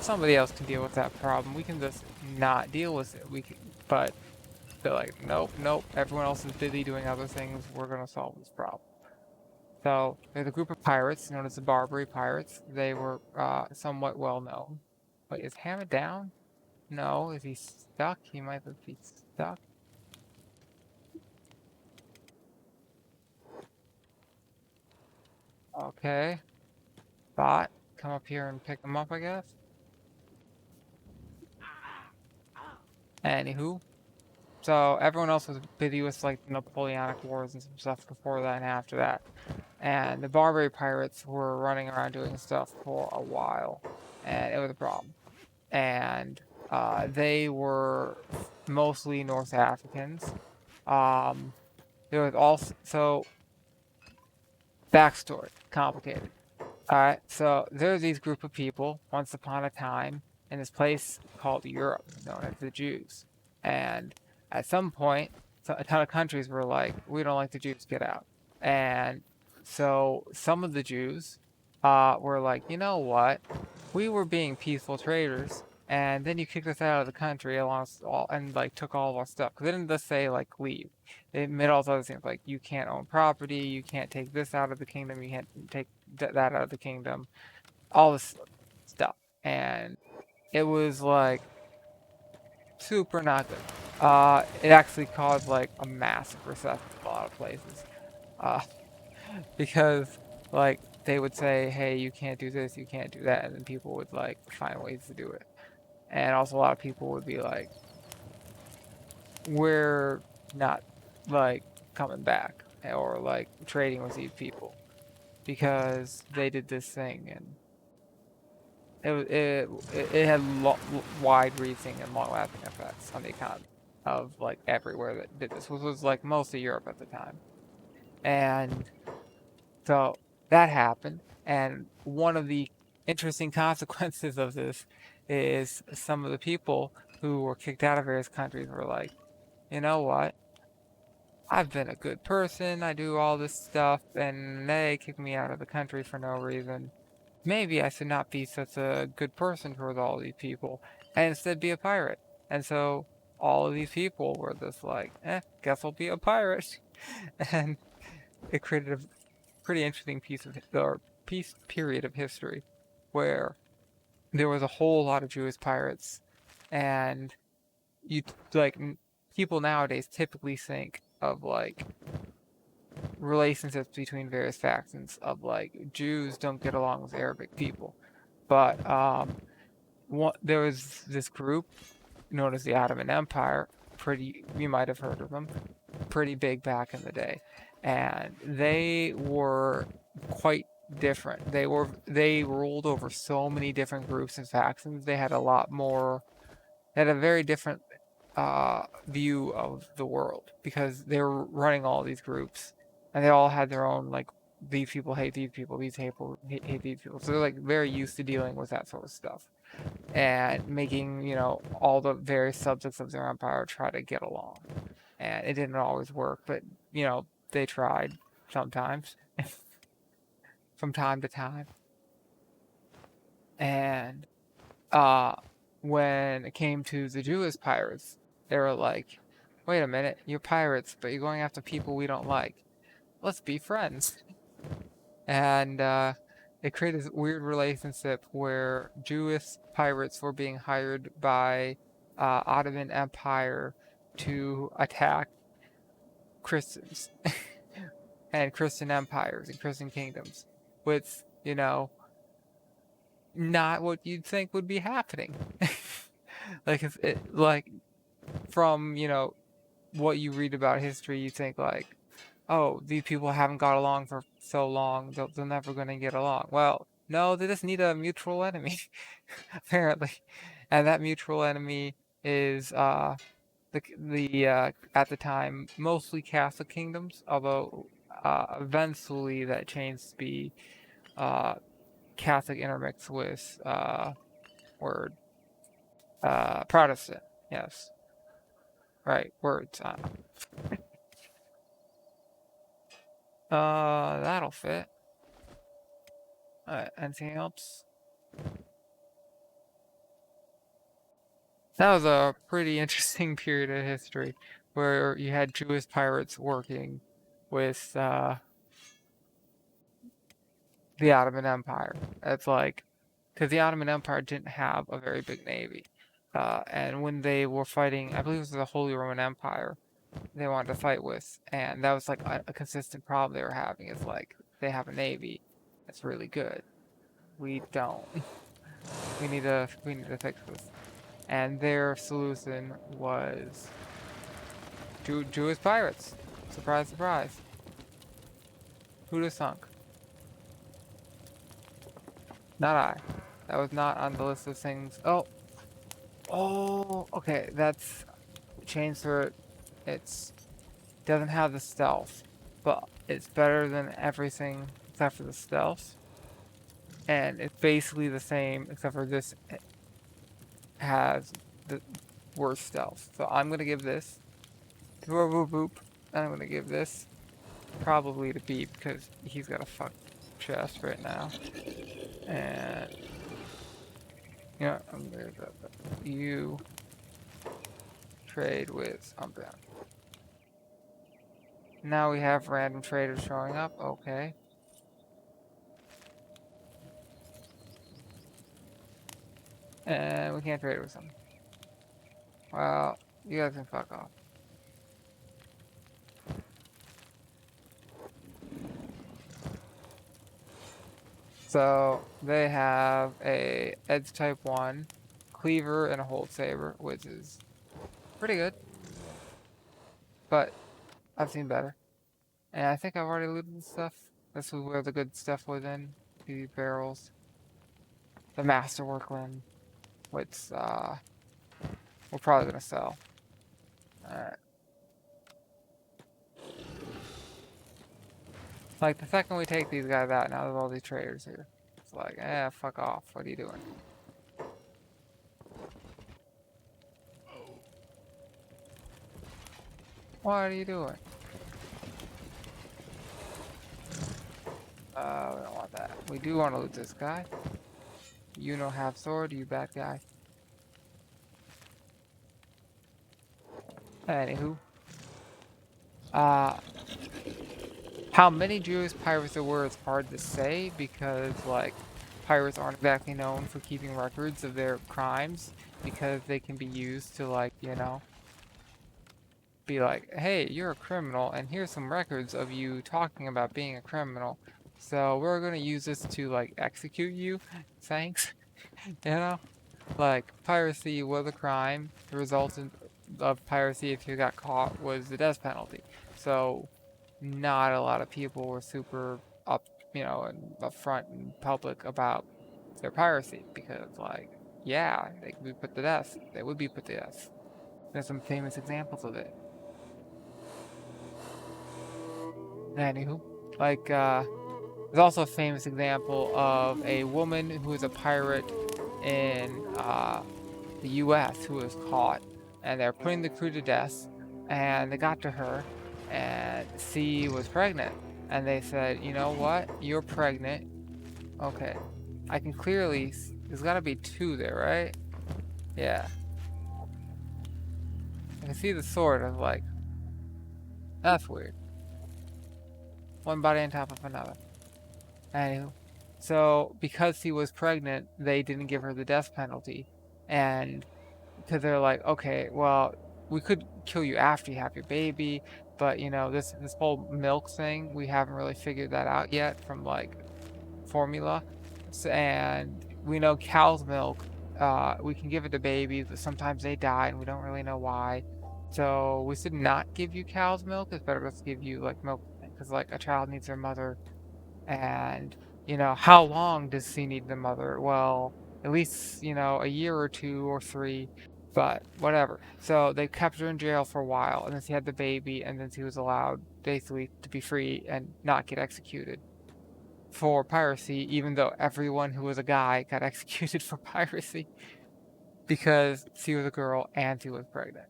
Speaker 1: Somebody else can deal with that problem. We can just not deal with it. But they're like, nope, nope. Everyone else is busy doing other things. We're gonna solve this problem. So there's a group of pirates known as the Barbary Pirates. They were somewhat well known. Wait, is Hammett down? No. Is he stuck? He might be stuck. Okay. Bot, come up here and pick him up, I guess. Anywho, so everyone else was busy with like the Napoleonic Wars and some stuff before that and after that. And the Barbary Pirates were running around doing stuff for a while, and it was a problem. And they were mostly North Africans. There was also backstory, complicated. Alright, so there's these group of people once upon a time in this place called Europe, known as the Jews. And at some point, a ton of countries were like, we don't like the Jews, get out. And so some of the Jews were like, you know what? We were being peaceful traders, and then you kicked us out of the country along all and like took all of our stuff. Because they didn't just say like leave. They made all those other things like you can't own property, you can't take this out of the kingdom, you can't take that out of the kingdom, all this stuff. And it was like super not good. It actually caused like a massive recession in a lot of places. Uh, because like they would say, hey, you can't do this, you can't do that, and then people would like find ways to do it. And also a lot of people would be like, we're not like coming back or like trading with these people because they did this thing and it had wide-reaching and long-lasting effects on the economy of like everywhere that did this, which was like most of Europe at the time. And so that happened, and one of the interesting consequences of this is some of the people who were kicked out of various countries were like, you know what? I've been a good person, I do all this stuff, and they kick me out of the country for no reason. Maybe I should not be such a good person towards all these people and instead be a pirate. And so all of these people were just like, guess I'll be a pirate. And it created a pretty interesting piece period of history where there was a whole lot of Jewish pirates, and you like people nowadays typically think of like relationships between various factions of like Jews don't get along with Arabic people. But there was this group known as the Ottoman Empire. You might have heard of them. Pretty big back in the day, and they were quite different. They ruled over so many different groups and factions. They had a lot more. They had a very different view of the world because they were running all these groups, and they all had their own like these people hate these people, these people hate these people. So they're like very used to dealing with that sort of stuff and making all the various subjects of their empire try to get along. And it didn't always work, but they tried sometimes, from time to time. And uh, when it came to the Jewish pirates, they were like, wait a minute, you're pirates, but you're going after people we don't like. Let's be friends. And it created this weird relationship where Jewish pirates were being hired by Ottoman Empire to attack Christians and Christian empires and Christian kingdoms, which, not what you'd think would be happening. Like if it like from, what you read about history, you think like, oh, these people haven't got along for so long, they're never going to get along. Well, no, they just need a mutual enemy, apparently. And that mutual enemy is the at the time mostly Catholic kingdoms, although eventually that changed to be Catholic intermixed with word Protestant. Yes, right, words. That'll fit. Anything else? That was a pretty interesting period of history where you had Jewish pirates working with the Ottoman Empire. It's like, because the Ottoman Empire didn't have a very big navy. And when they were fighting, I believe it was the Holy Roman Empire, they wanted to fight with. And that was like a consistent problem they were having. It's like, they have a navy that's really good. We don't. We need to fix this. And their solution was Jewish pirates. Surprise, surprise. Who'd have thunk? Not I. That was not on the list of things. Oh, okay. That's changed for it. It's doesn't have the stealth, but it's better than everything except for the stealth. And it's basically the same except for this has the worst stealth. So I'm gonna give this Boop, boop, boop. I'm gonna give this probably to Beep because he's got a fuck chest right now. And you know, I'm gonna you trade with something. Now we have random traders showing up. Okay. And we can't trade with them. Well, you guys can fuck off. So they have a Edge type 1, Cleaver, and a Hold Saber, which is pretty good. But I've seen better. And I think I've already looted this stuff. This is where the good stuff was in. The barrels. The Masterworkland, which we're probably gonna sell. Alright. Like the second we take these guys out, now there's all these traders here. It's like, fuck off. What are you doing? What are you doing? We don't want that. We do want to loot this guy. You don't have sword, you bad guy. Anywho. How many Jewish pirates there were is hard to say because, like, pirates aren't exactly known for keeping records of their crimes because they can be used to, like, you know, be like, hey, you're a criminal and here's some records of you talking about being a criminal. So we're gonna use this to, like, execute you. Thanks. You know? Like, piracy was a crime. The result of piracy, if you got caught, was the death penalty. So, not a lot of people were super up, you know, and upfront and public about their piracy because, like, yeah, they could be put to death. They would be put to death. There's some famous examples of it. Anywho, like, there's also a famous example of a woman who was a pirate in the US who was caught, and they're putting the crew to death, and they got to her, and she was pregnant, and they said, you know what, you're pregnant. Okay, I can clearly, there's gotta be two there, right? Yeah. I can see the sword. I was like, that's weird. One body on top of another. Anywho, so because she was pregnant, they didn't give her the death penalty, and because they're like, okay, well, we could kill you after you have your baby, but you know, this whole milk thing, we haven't really figured that out yet from like formula. So, and we know cow's milk, we can give it to babies, but sometimes they die and we don't really know why. So we should not give you cow's milk. It's better to give you like milk because like a child needs their mother. And you know, how long does she need the mother? Well, at least, you know, a year or two or three, but whatever. So they kept her in jail for a while, and then she had the baby, and then she was allowed basically to be free and not get executed for piracy, even though everyone who was a guy got executed for piracy because she was a girl and she was pregnant.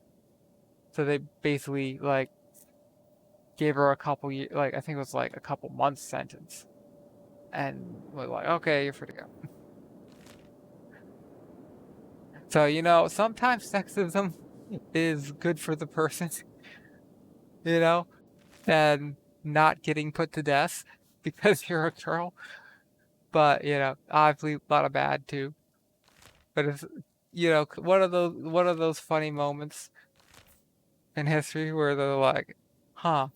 Speaker 1: So they basically like gave her a couple years, like I think it was like a couple months sentence, and was like, okay, you're free to go. So, you know, sometimes sexism is good for the person, you know, and not getting put to death because you're a girl. But, you know, obviously a lot of bad too. But it's, you know, one of those funny moments in history where they're like, huh,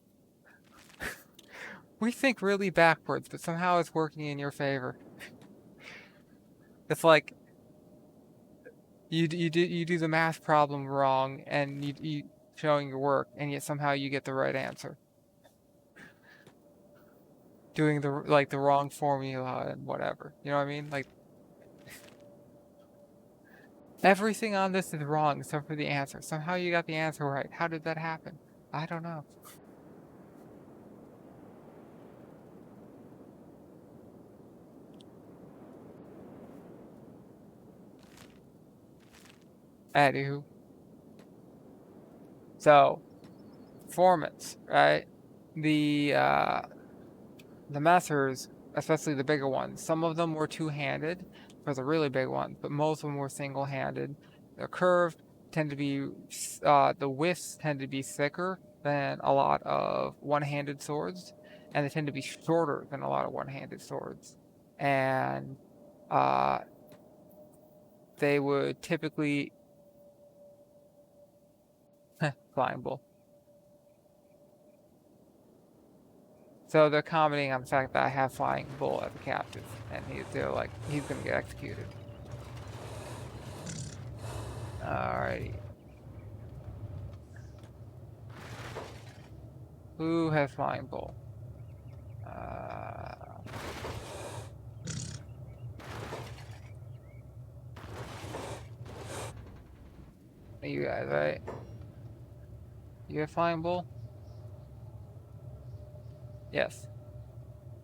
Speaker 1: we think really backwards, but somehow it's working in your favor. It's like you do the math problem wrong and you showing your work, and yet somehow you get the right answer. Doing the wrong formula and whatever. You know what I mean? Like everything on this is wrong except for the answer. Somehow you got the answer right. How did that happen? I don't know. Anywho, so performance, right? The messers, especially the bigger ones, some of them were two-handed for the really big ones, but most of them were single-handed. They're curved, tend to be the widths tend to be thicker than a lot of one-handed swords, and they tend to be shorter than a lot of one-handed swords. And they would typically flying bull. So they're commenting on the fact that I have Flying Bull as a captive, and they're like, he's gonna get executed. Alrighty. Who has Flying Bull? You guys, right? You have Flying Bull? Yes.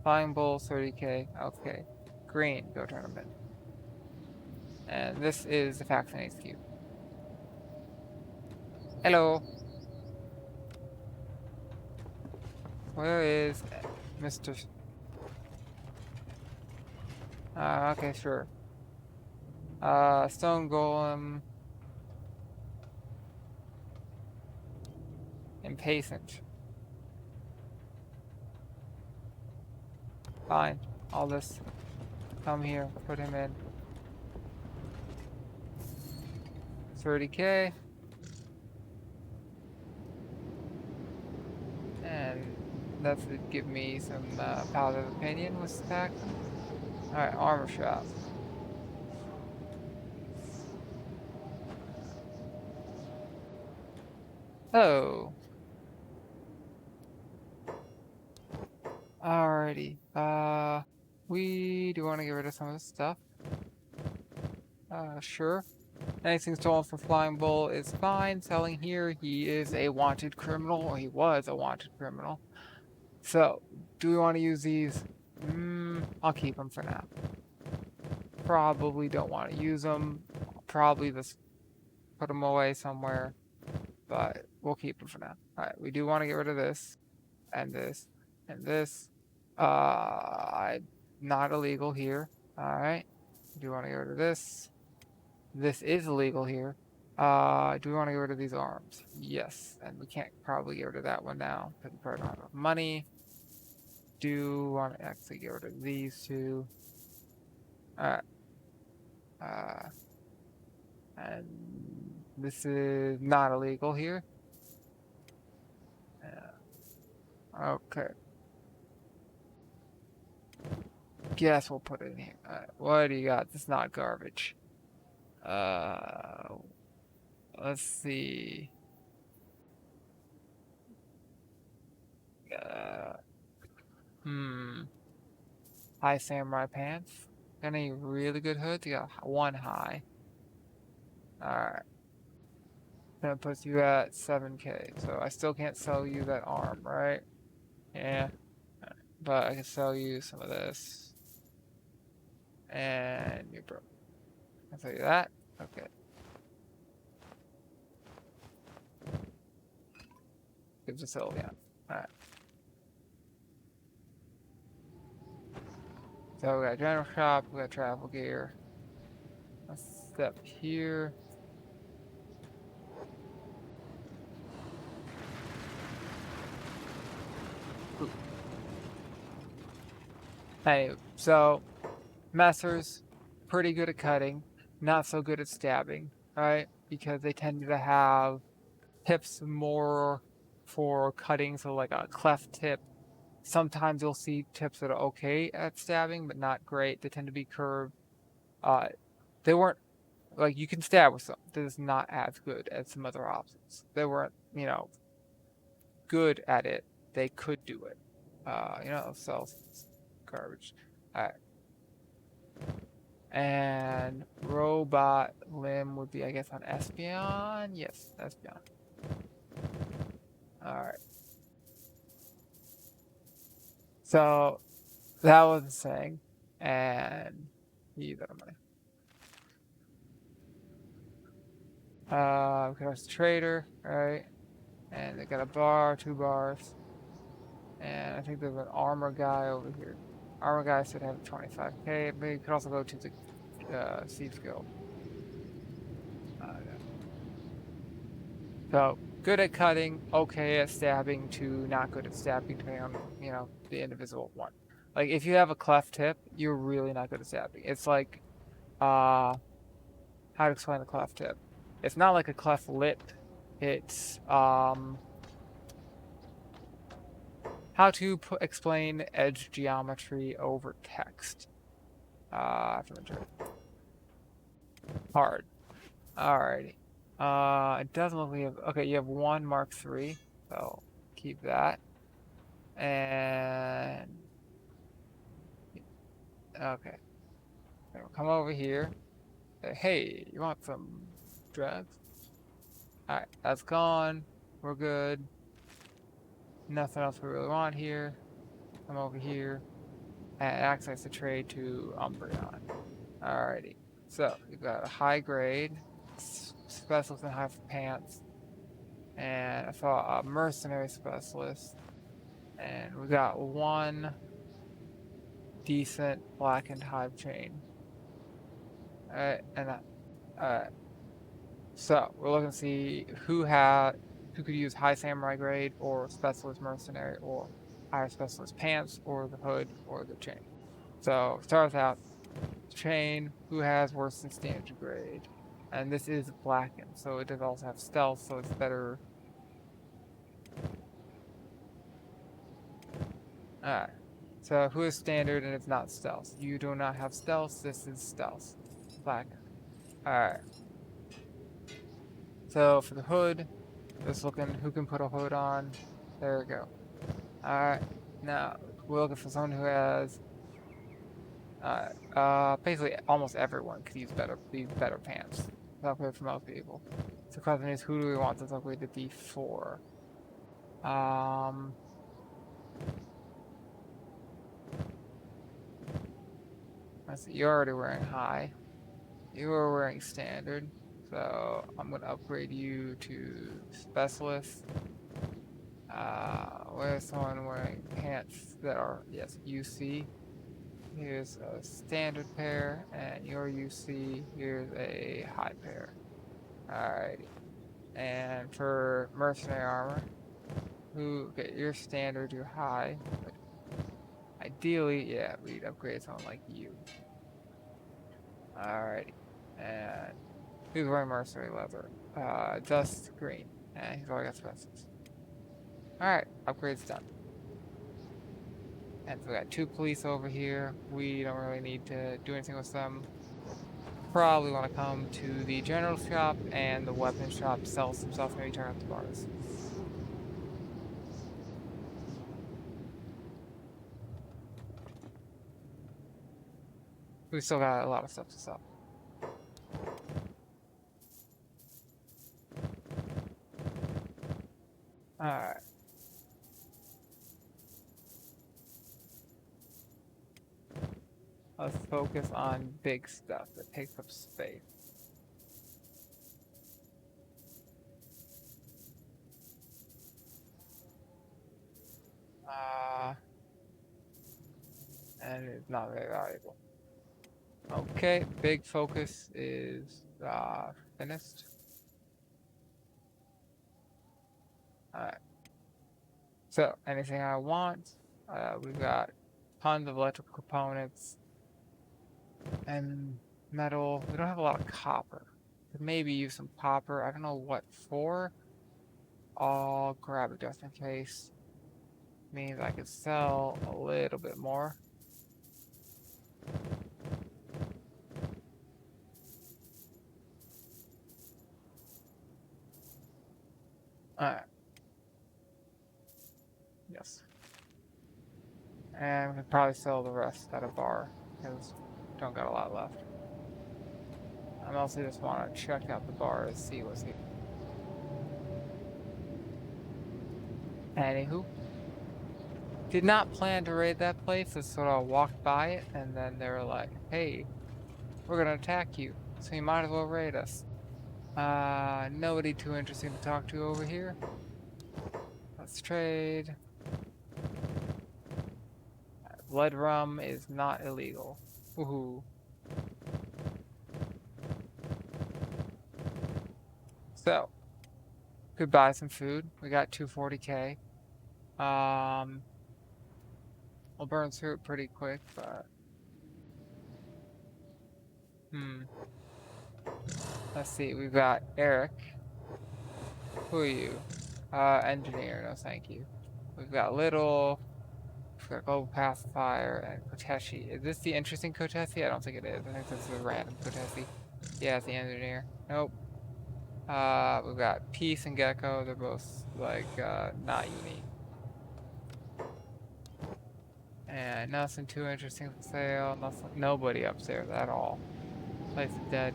Speaker 1: Flying Bull, 30k. Okay. Green, go tournament. And this is the faction HQ. Hello. Where is Mr. Okay, sure. Stone Golem. Impatient. Fine. All this. Come here. Put him in. 30k. And that would give me some positive opinion with the faction. Alright, armor shop. Oh. Alrighty. We do want to get rid of some of this stuff. Sure. Anything stolen from Flying Bull is fine. Selling here, he is a wanted criminal, or he was a wanted criminal. So, do we want to use these? I'll keep them for now. Probably don't want to use them. Probably just put them away somewhere. But we'll keep them for now. Alright, we do want to get rid of this. And this. And this. Not illegal here. Alright. Do we want to get rid of this? This is illegal here. Do we want to get rid of these arms? Yes. And we can't probably get rid of that one now because we probably don't have enough money. Do want to actually get rid of these two. Alright. And this is not illegal here. Okay. Guess we'll put it in here. Alright, what do you got? This is not garbage. Let's see. High samurai pants. Got any really good hoods? You got one high. Alright. That puts you at 7k. So I still can't sell you that arm, right? Yeah. But I can sell you some of this. And you're broke. I'll sell you that. Okay. Good facility on. Alright. So we got general shop, we got travel gear. Let's step here. Hey, so messers, pretty good at cutting, not so good at stabbing, right? Because they tend to have tips more for cutting, so like a cleft tip. Sometimes you'll see tips that are okay at stabbing, but not great. They tend to be curved. They weren't, like, you can stab with them. They're just not as good as some other options. They weren't, good at it. They could do it. So garbage. Alright. And robot limb would be, I guess, on Espion? Yes, Espion. Alright. So, that was the thing. And use that money. Because trader, right? And they got a bar, 2 bars. And I think there's an armor guy over here. Armor guy should have 25k, but you could also go to the Thieves Guild. Yeah. So, good at cutting, okay at stabbing, to not good at stabbing, depending on, you know, the individual one. Like, if you have a cleft tip, you're really not good at stabbing. It's like, how to explain the cleft tip? It's not like a cleft lip. It's, how to explain edge geometry over text. Hard. Alrighty. It doesn't look like you have, okay, you have one Mark III, so keep that. And, okay. So come over here. Say, hey, you want some drugs? Alright, that's gone. We're good. Nothing else we really want here. Come over here. And access the trade to Umbreon. Alrighty. So, we've got a high grade, specialist in hive pants, and I saw a mercenary specialist, and we got one decent blackened hive chain. Alright, and alright. So, we're looking to see who could use high samurai grade, or specialist mercenary, or higher specialist pants, or the hood, or the chain. So, starts out chain, who has worse than standard grade. And this is blackened, so it does also have stealth, so it's better. Alright. So who is standard and it's not stealth? You do not have stealth, this is stealth. Blackened. Alright. So for the hood, just looking who can put a hood on. There we go. Alright. Now we're looking for someone who has basically almost everyone could use these better pants. Upgrade for most people. So the question is, who do we want to upgrade to D4? Let's see, you're already wearing high. You are wearing standard. So I'm gonna upgrade you to specialist. Where's someone wearing pants that are, yes, UC? Here's a standard pair, and your UC, here's a high pair. Alrighty. And for mercenary armor, okay, your standard, your high. But ideally, yeah, we'd upgrade someone like you. Alrighty. And who's wearing mercenary leather? Dust green. And he's already got specials. Alright, upgrade's done. And so we got 2 police over here. We don't really need to do anything with them. Probably want to come to the general shop and the weapon shop, sell some stuff, maybe turn up the bars. We still got a lot of stuff to sell. Alright. Let's focus on big stuff that takes up space. And it's not very valuable. Okay, big focus is finished. Alright. So, anything I want, we've got tons of electrical components and metal. We don't have a lot of copper. Could maybe use some copper. I don't know what for. I'll grab it just in case. Means I could sell a little bit more. Alright. Yes. And we could probably sell the rest at a bar, because we don't got a lot left. I mostly just want to check out the bar to see what's here. Anywho. Did not plan to raid that place, just sort of walked by it, and then they were like, hey, we're gonna attack you, so you might as well raid us. Nobody too interesting to talk to over here. Let's trade. Blood rum is not illegal. Woohoo. So, could buy some food. We got 240k. We'll burn through it pretty quick, but let's see. We've got Eric. Who are you? Engineer. No, thank you. We've got Little. We've got Global Pacifier and Koteshi. Is this the interesting Koteshi? I don't think it is. I think this is a random Koteshi. Yeah, it's the engineer. Nope. We've got Peace and Gecko. They're both like not unique. And nothing too interesting for sale. Nothing. Nobody upstairs at all. Place is dead.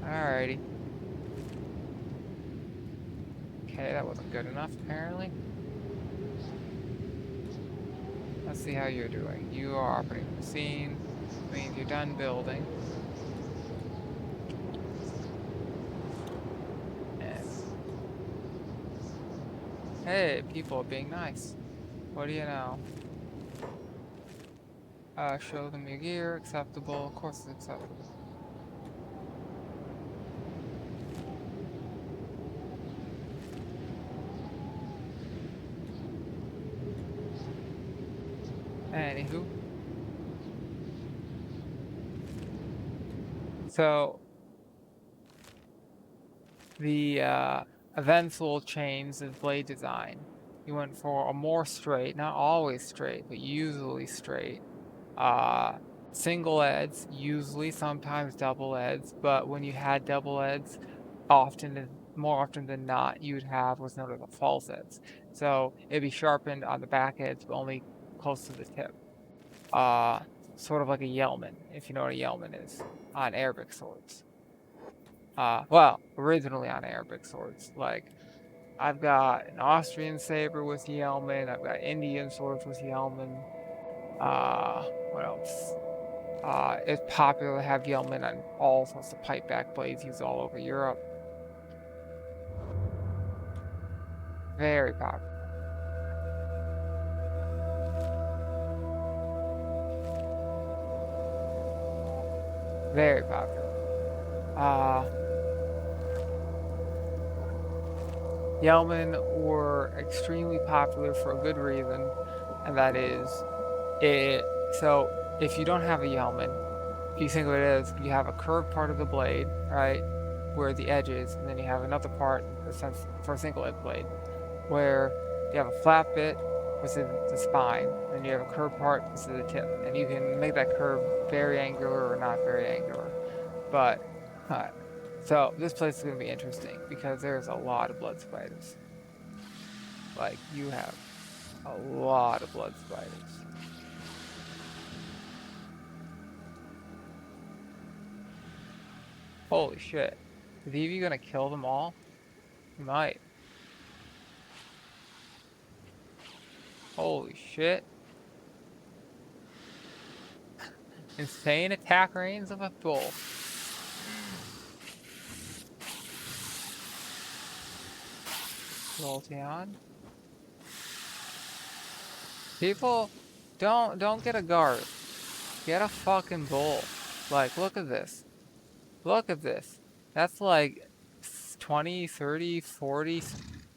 Speaker 1: Alrighty. Okay, that wasn't good enough apparently. Let's see how you're doing. You are operating the scene. Means you're done building. And hey, people are being nice. What do you know? Show them your gear. Acceptable. Of course it's acceptable. Anywho. So, the events will change the blade design. You went for a more straight, not always straight, but usually straight. Single edge, usually, sometimes double edge, but when you had double edge, more often than not, you'd have what's known as a false edge. So it'd be sharpened on the back edge, but only close to the tip. Sort of like a Yeoman, if you know what a Yeoman is, on Arabic swords. Well, originally on Arabic swords. Like, I've got an Austrian saber with Yeoman, I've got Indian swords with Yeoman. What else? It's popular to have Yeoman on all sorts of pipeback blades used all over Europe. Very popular. Very popular. Yeoman were extremely popular for a good reason, and that is it. So if you don't have a Yeoman, if you think of it as you have a curved part of the blade, right, where the edge is, and then you have another part for a single edge blade, where you have a flat bit, which is the spine, and you have a curved part, which is the tip, and you can make that curve very angular or not very angular. But so this place is going to be interesting because there's a lot of blood spiders. Like, you have a lot of blood spiders. Holy shit. Is Evie gonna kill them all? He might. Holy shit. Insane attack range of a bull. Jolteon. People, don't get a guard. Get a fucking bull. Like, look at this. Look at this. That's like 20, 30, 40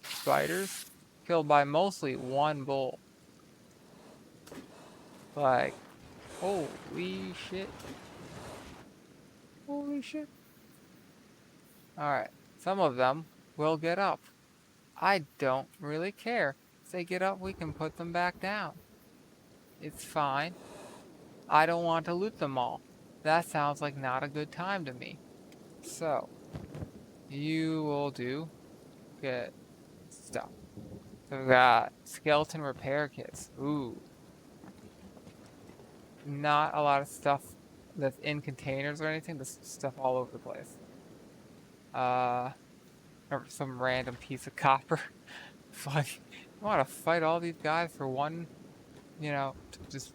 Speaker 1: spiders killed by mostly one bull. Like, holy shit. Holy shit. Alright, some of them will get up. I don't really care. If they get up, we can put them back down. It's fine. I don't want to loot them all. That sounds like not a good time to me. So, you will do get stuff. So we got skeleton repair kits. Ooh. Not a lot of stuff that's in containers or anything. This stuff all over the place. Or some random piece of copper. It's like, you want to fight all these guys for one, just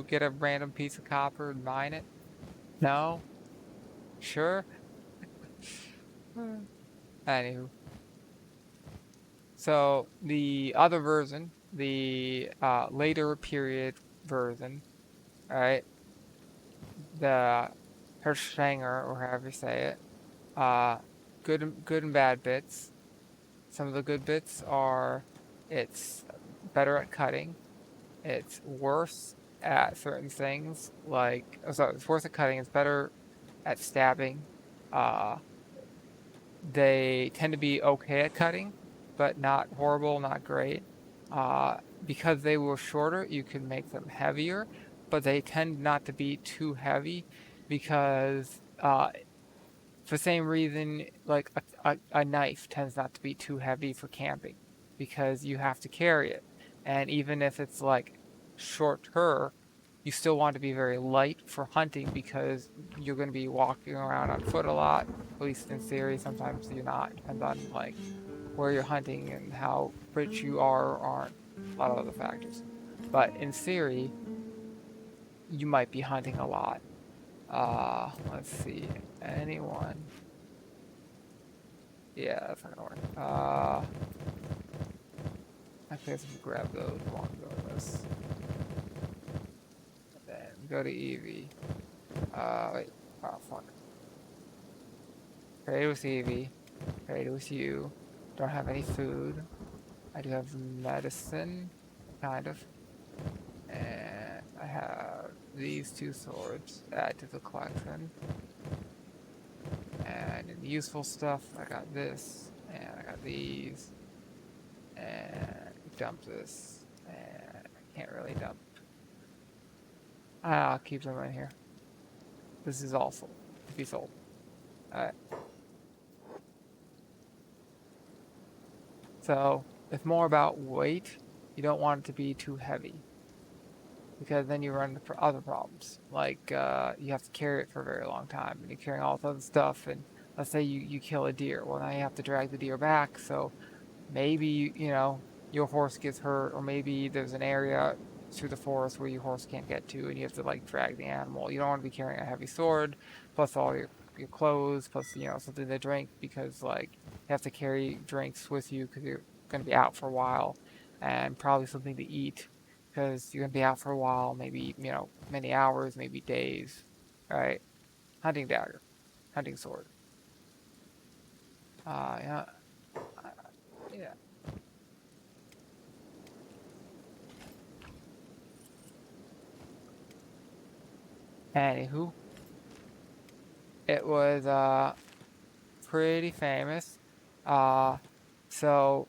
Speaker 1: get a random piece of copper and mine it? No? Sure? Anywho. So the other version, the later period version, right? The Hirschhanger, or however you say it, good and bad bits. Some of the good bits are it's better at cutting. It's worse at certain things like it's worse at cutting. It's better at stabbing. Uh, they tend to be okay at cutting, but not horrible, not great. Because they were shorter, you can make them heavier, but they tend not to be too heavy because for the same reason, like a knife tends not to be too heavy for camping because you have to carry it. And even if it's like shorter, you still want to be very light for hunting because you're going to be walking around on foot a lot. At least in theory, sometimes you're not. Depends on like where you're hunting and how rich you are or aren't. A lot of other factors. But in theory, you might be hunting a lot. Let's see. Anyone? Yeah, that's not gonna work. I guess we grab those. We want to go to this. Then go to Eevee. Wait. Oh, fuck. Trade with Eevee. Trade with you. Don't have any food. I do have medicine, kind of. And I have these two swords. Add to the collection. And in useful stuff, I got this. And I got these. And dump this. And I can't really dump. I'll keep them in here. This is all sold. To be sold. Alright. So, it's more about weight. You don't want it to be too heavy. Because then you run into other problems. Like, you have to carry it for a very long time. And you're carrying all this other stuff. And let's say you kill a deer. Well, now you have to drag the deer back. So, maybe, your horse gets hurt. Or maybe there's an area through the forest where your horse can't get to. And you have to, like, drag the animal. You don't want to be carrying a heavy sword. Plus all your clothes. Plus, something to drink. Because, like, you have to carry drinks with you because you're going to be out for a while. And probably something to eat because you're gonna be out for a while, maybe many hours, maybe days, right? Hunting dagger, hunting sword. Yeah, uh, yeah. Anywho, it was pretty famous. Uh, so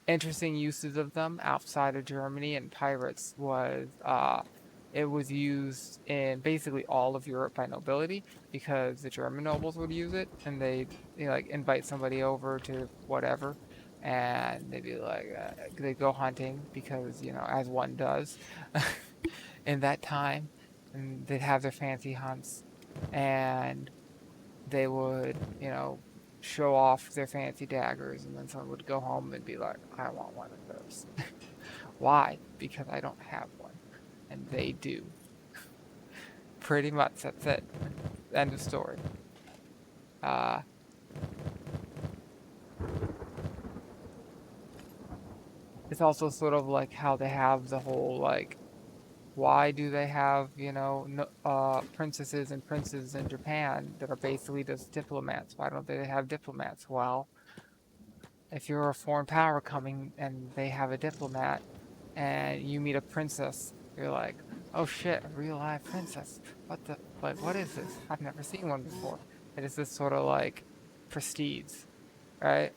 Speaker 1: interesting uses of them outside of Germany and pirates was it was used in basically all of Europe by nobility because the German nobles would use it and they'd like invite somebody over to whatever and they'd be like they'd go hunting because as one does in that time and they'd have their fancy hunts and they would, show off their fancy daggers, and then someone would go home and be like, I want one of those. Why? Because I don't have one. And they do. Pretty much, that's it. End of story. Uh, it's also sort of like how they have the whole, like, why do they have, princesses and princes in Japan that are basically just diplomats? Why don't they have diplomats? Well, if you're a foreign power coming and they have a diplomat and you meet a princess, you're like, oh shit, a real live princess. What the, like, what is this? I've never seen one before. It is this sort of like prestige, right?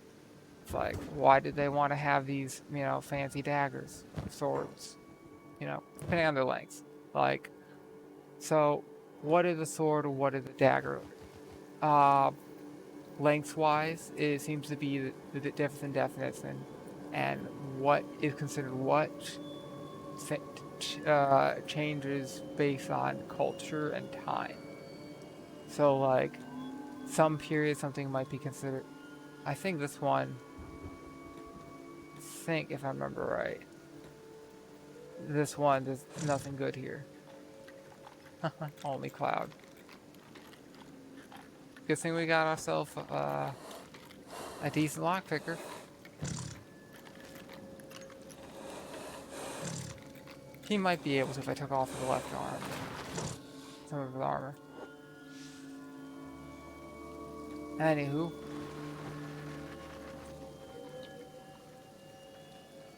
Speaker 1: It's like, why did they want to have these, fancy daggers, swords, depending on their length? Like, so what is a sword or what is a dagger? Uh, Lengthwise, it seems to be the difference in definition and what is considered what changes based on culture and time. So, like, some period something might be considered. I think this one, if I remember right, this one, there's nothing good here. Only cloud. Good thing we got ourselves a decent lockpicker. He might be able to if I took off his left arm and some of his armor. Anywho.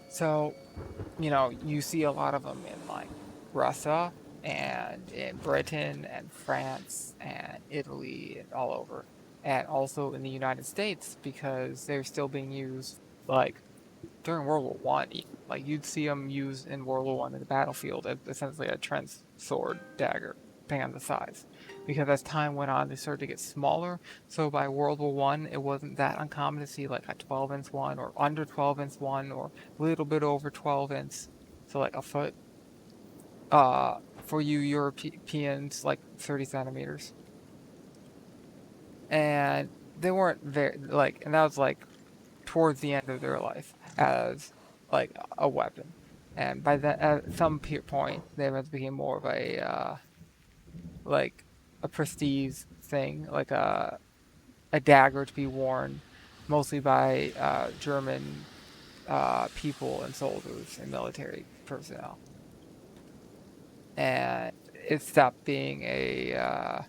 Speaker 1: So, you know, you see a lot of them in like Russia and in Britain and France and Italy and all over. And also in the United States because they're still being used like during World War One. Like you'd see them used in World War One in the battlefield as essentially a trench sword dagger, depending on the size. Because as time went on, they started to get smaller. So by World War One, it wasn't that uncommon to see like a 12-inch one or under 12-inch one or a little bit over 12-inch, so like a foot. For you Europeans, like 30 centimeters, and they weren't very like, and that was like towards the end of their life as like a weapon. And by that, at some point, they became more of a like a prestige thing, like a dagger to be worn, mostly by German people and soldiers and military personnel. And it stopped being a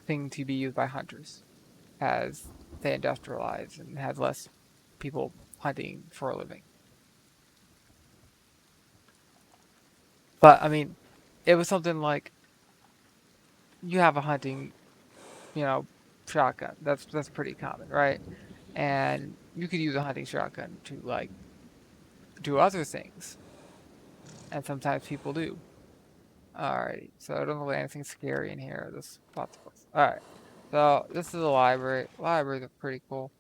Speaker 1: thing to be used by hunters as they industrialized and had less people hunting for a living. But I mean, it was something like you have a hunting, you know, shotgun. That's pretty common, right? And you could use a hunting shotgun to like do other things, and sometimes people do. Alrighty, so I don't really anything scary in here. This lots of books. Alright, so this is a library. Libraries are pretty cool.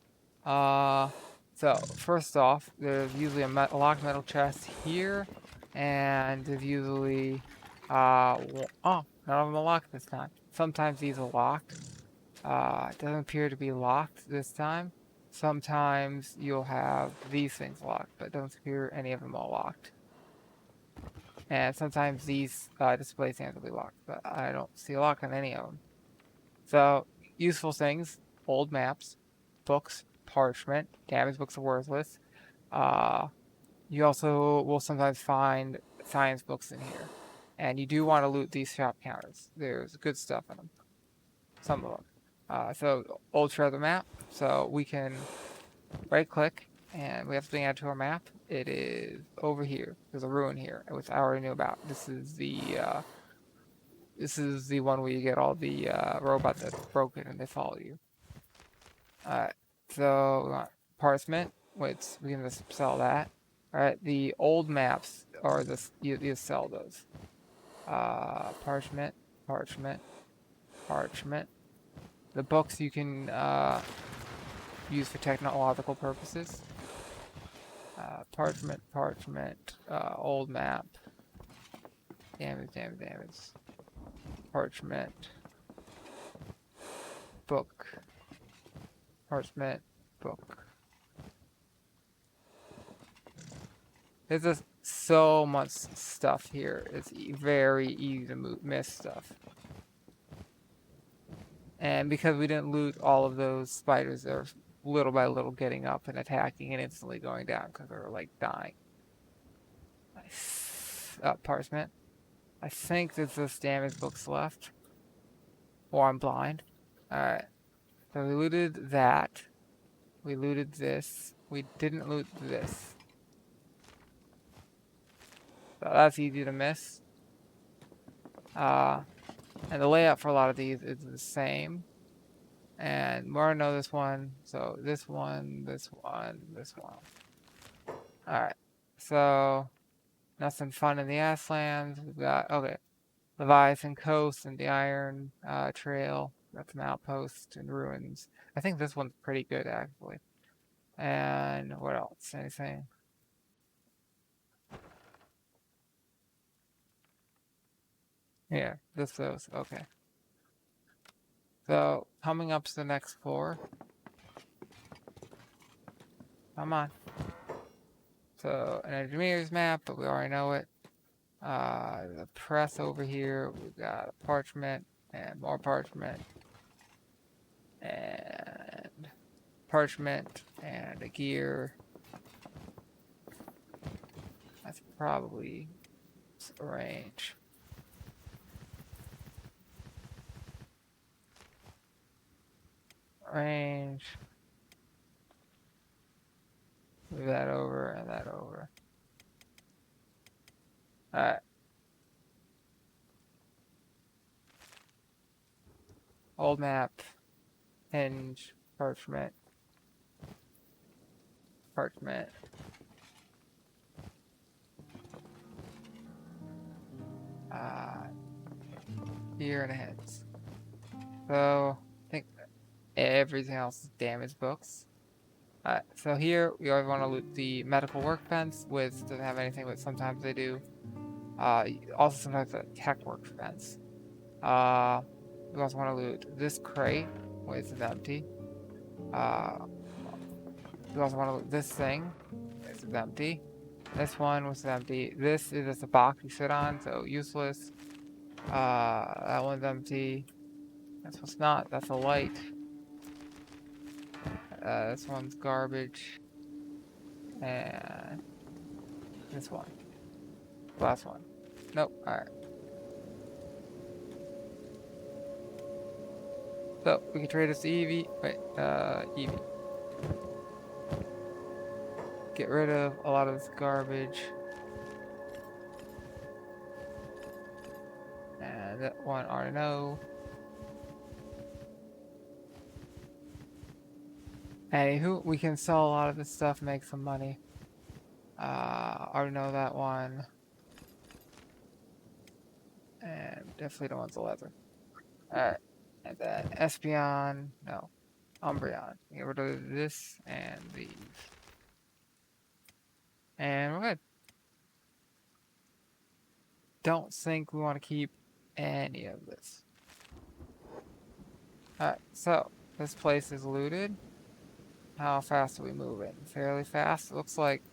Speaker 1: Uh, so first off, there's usually a locked metal chest here, and there's usually oh, none of them are locked this time. Sometimes these are locked. It doesn't appear to be locked this time. Sometimes you'll have these things locked, but it doesn't appear any of them are locked. And sometimes these display stands will be locked, but I don't see a lock on any of them. So, useful things, old maps, books, parchment, damaged books are worthless. Uh, you also will sometimes find science books in here. And you do want to loot these shop counters. There's good stuff in them. Some of them. So, old treasure map. So, we can right click and we have something add to our map. It is over here. There's a ruin here, which I already knew about. This is the one where you get all the robots that are broken and they follow you. Alright, so we want parchment, which we can just sell that. Alright, the old maps are this you sell those. Parchment, parchment, parchment. The books you can use for technological purposes. Parchment, parchment, old map. Damage, damage, damage. Parchment. Book. Parchment. Book. There's just so much stuff here. It's very easy to miss stuff. And because we didn't loot all of those spiders, they're little by little getting up and attacking and instantly going down because they're like dying. Parchment. I think there's just damaged books left. Or I'm blind. Alright. So we looted that. We looted this. We didn't loot this. So that's easy to miss. And the layout for a lot of these is the same. And more know this one. So this one, this one, this one. Alright. So nothing fun in the Ashlands. We've got okay. Leviathan Coast and the Iron Trail. That's an outpost and ruins. I think this one's pretty good actually. And what else? Anything? Yeah, just those. Okay. So coming up to the next floor. Come on. So an engineer's map, but we already know it. The press over here. We've got a parchment and more parchment. And parchment and a gear. That's probably Range. Range. Move that over and that over. Alright. Old map. Hinge. Parchment. Parchment. Here and heads. So, I think everything else is damage books. So here we always want to loot the medical workbench, which doesn't have anything, but sometimes they do. Also sometimes the tech workbench. We also want to loot this crate, which is empty. We also want to loot this thing, this is empty. This one was empty. This is just a box you sit on, so useless. That one's empty. This one's not. That's a light. This one's garbage. And this one. Last one. Nope. Alright. So, we can trade this to Eevee. Wait, Eevee. Get rid of a lot of this garbage. And that one I already know. Anywho, we can sell a lot of this stuff, make some money. I already know that one. And definitely don't want the leather. Alright. And then Espeon. No. Umbreon. Get rid of this and these. And we're good. Don't think we want to keep any of this. Alright, so this place is looted. How fast are we moving? Fairly fast. It looks like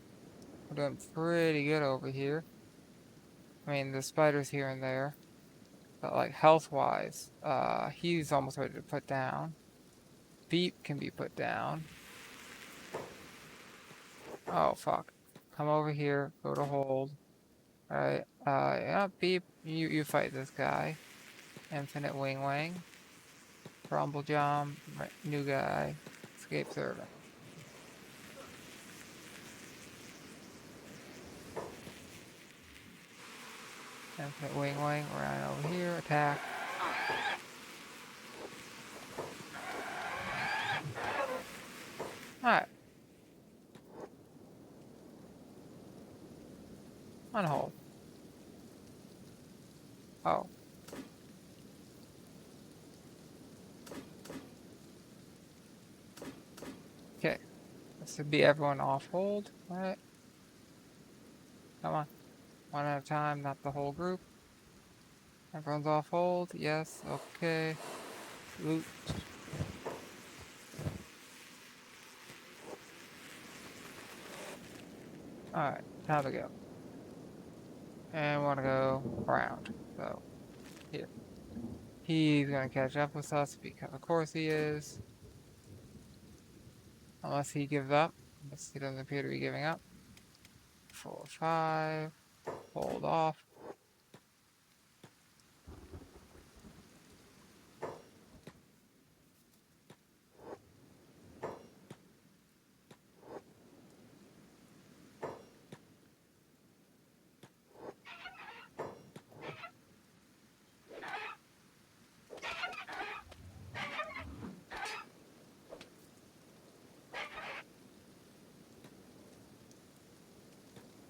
Speaker 1: we're doing pretty good over here. I mean, the spiders here and there. But like health-wise, he's almost ready to put down. Beep can be put down. Oh, fuck. Come over here. Go to hold. Alright. Yeah, Beep, you fight this guy. Infinite Wing Wang. Rumble Jump. New guy. Escape Servant. Infinite Wing Wang. Right over here. Attack. Alright. On hold. Oh. Okay. This would be everyone off hold. Alright. Come on. One at a time, not the whole group. Everyone's off hold. Yes. Okay. Loot. Alright. Time to go. And we want to go around. So, here. He's going to catch up with us because of course he is. Unless he gives up. Unless he doesn't appear to be giving up. 4, 5. Hold off.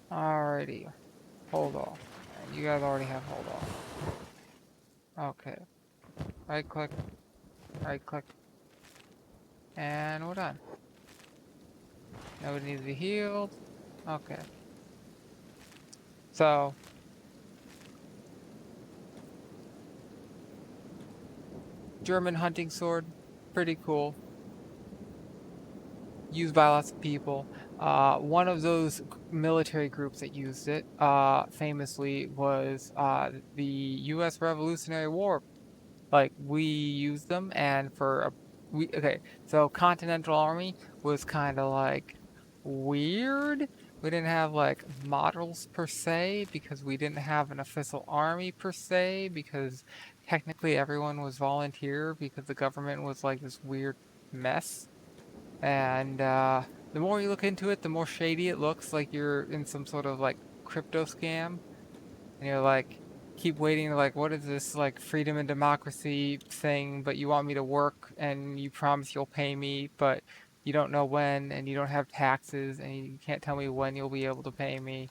Speaker 1: Alrighty. Hold off. And you guys already have hold off. Okay. Right click. Right click. And we're done. Nobody needs to be healed. Okay. So. German hunting sword. Pretty cool. Used by lots of people. One of those military groups that used it, famously, was the U.S. Revolutionary War. Like, we used them, and okay, so Continental Army was kind of like weird, We didn't have like models per se because we didn't have an official army per se because technically everyone was volunteer because the government was like this weird mess. And the more you look into it, the more shady it looks like you're in some sort of like crypto scam. And you're like, keep waiting, like, what is this like freedom and democracy thing? But you want me to work and you promise you'll pay me, but you don't know when and you don't have taxes and you can't tell me when you'll be able to pay me.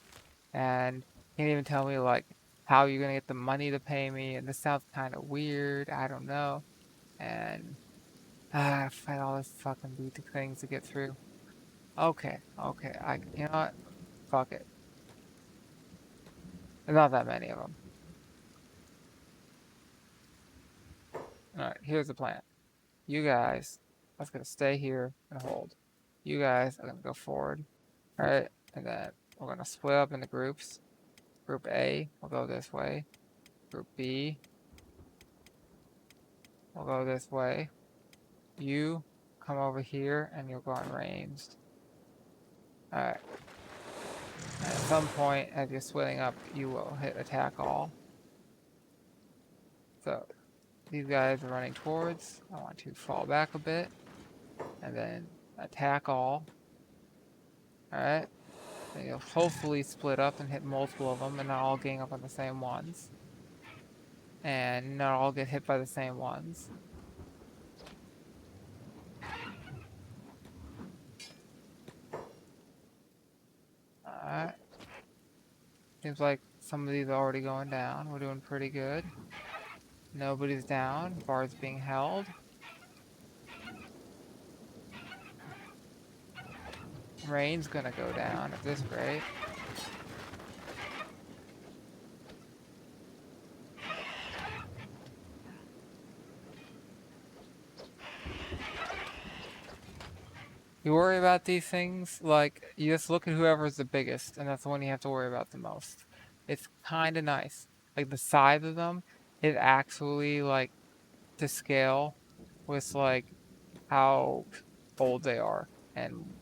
Speaker 1: And you can't even tell me like how you're gonna get the money to pay me. And this sounds kind of weird. I don't know. And fight all this fucking beat things to get through. Okay, okay. You know what? Fuck it. There's not that many of them. All right, here's the plan. You guys, I was gonna stay here and hold. You guys are gonna go forward, all right? And then we're gonna split up into groups. Group A will go this way. Group B will go this way. You come over here and you'll go on ranged. All right. And at some point, as you're splitting up, you will hit attack all. So these guys are running towards. I want to fall back a bit and then attack all. All right. Then you'll hopefully split up and hit multiple of them and not all gang up on the same ones. And not all get hit by the same ones. Alright. Seems like some of these are already going down. We're doing pretty good. Nobody's down. Bar's being held. Rain's gonna go down at this rate. You worry about these things, like, you just look at whoever's the biggest, and that's the one you have to worry about the most. It's kinda nice. Like, the size of them is actually, like, to scale with, like, how old they are. And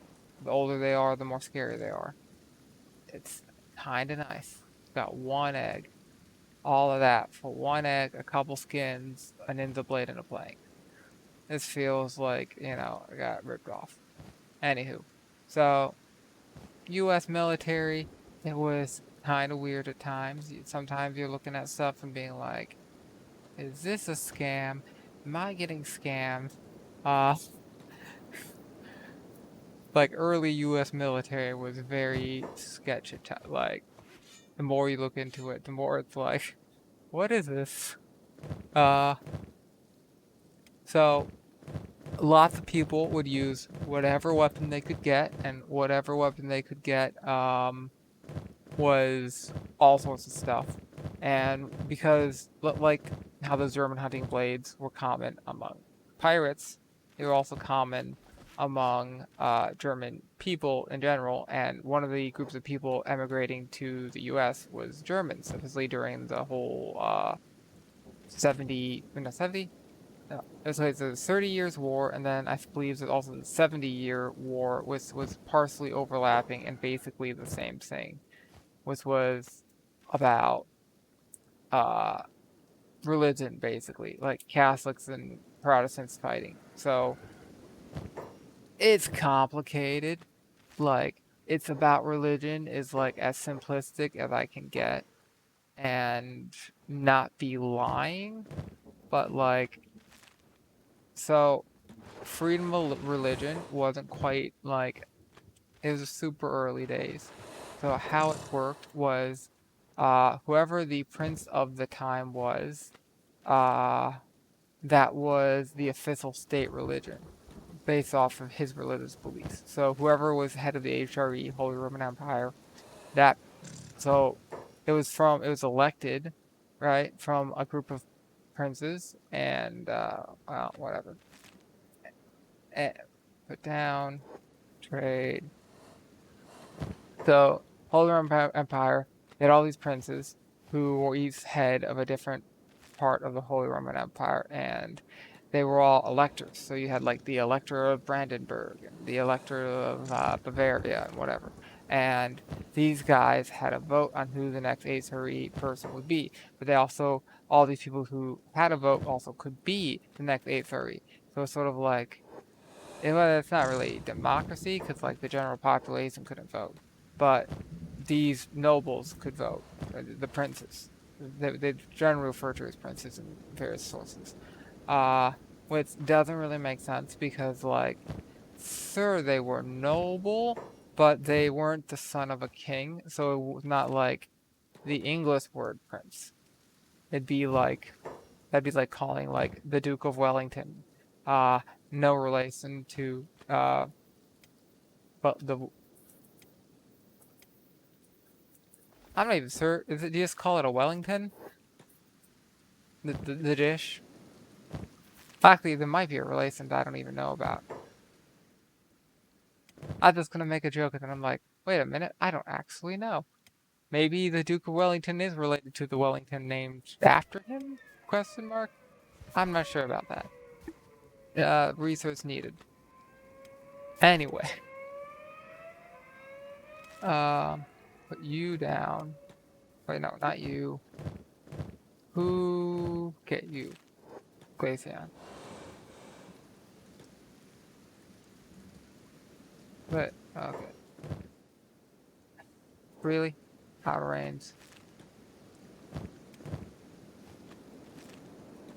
Speaker 1: the older they are, the more scary they are. It's kinda nice. Got one egg. All of that for one egg, a couple skins, a ninja blade, and a plank. This feels like, I got ripped off. Anywho, so U.S. military, it was kind of weird at times. Sometimes you're looking at stuff and being like, is this a scam? Am I getting scammed? Uh, like early U.S. military was very sketchy. Like, the more you look into it, the more it's like, what is this? Uh, so lots of people would use whatever weapon they could get, and whatever weapon they could get was all sorts of stuff. And because, like how those German hunting blades were common among pirates, they were also common among German people in general. And one of the groups of people emigrating to the U.S. was Germans, especially during the whole 70, no, 70? No, it's the 30 Years' War, and then I believe there's also the 70-year war, which was partially overlapping and basically the same thing, which was about uh, religion, basically, like Catholics and Protestants fighting. So it's complicated. Like, it's about religion is like as simplistic as I can get and not be lying, but like, so freedom of religion wasn't quite like, it was super early days. So how it worked was whoever the prince of the time was, uh, that was the official state religion based off of his religious beliefs. So whoever was head of the HRE, Holy Roman Empire, that so it was elected, right, from a group of princes and well, whatever. And put down, trade. So Holy Roman Empire, they had all these princes who were each head of a different part of the Holy Roman Empire, and they were all electors. So you had like the Elector of Brandenburg, and the Elector of Bavaria, and whatever. And these guys had a vote on who the next Aesari person would be. But they also, all these people who had a vote also could be the next Aesari. So it's sort of like, well, it's not really democracy because like the general population couldn't vote, but these nobles could vote, the princes. They generally refer to as princes in various sources. Uh, which doesn't really make sense because like, sure, they were noble, but they weren't the son of a king, so it was not like the English word prince. It'd be like that'd be like calling like the Duke of Wellington, uh, no relation to but the I'm not even sure. Is it? Do you just call it a Wellington? The dish? Actually, there might be a relation that I don't even know about. I was just gonna make a joke and then I'm like, wait a minute, I don't actually know. Maybe the Duke of Wellington is related to the Wellington named after him? Question mark. I'm not sure about that. Research needed. Anyway, put you down. Wait, no, not you. Who? Get you. Glaceon. But, okay. Really? Outer range.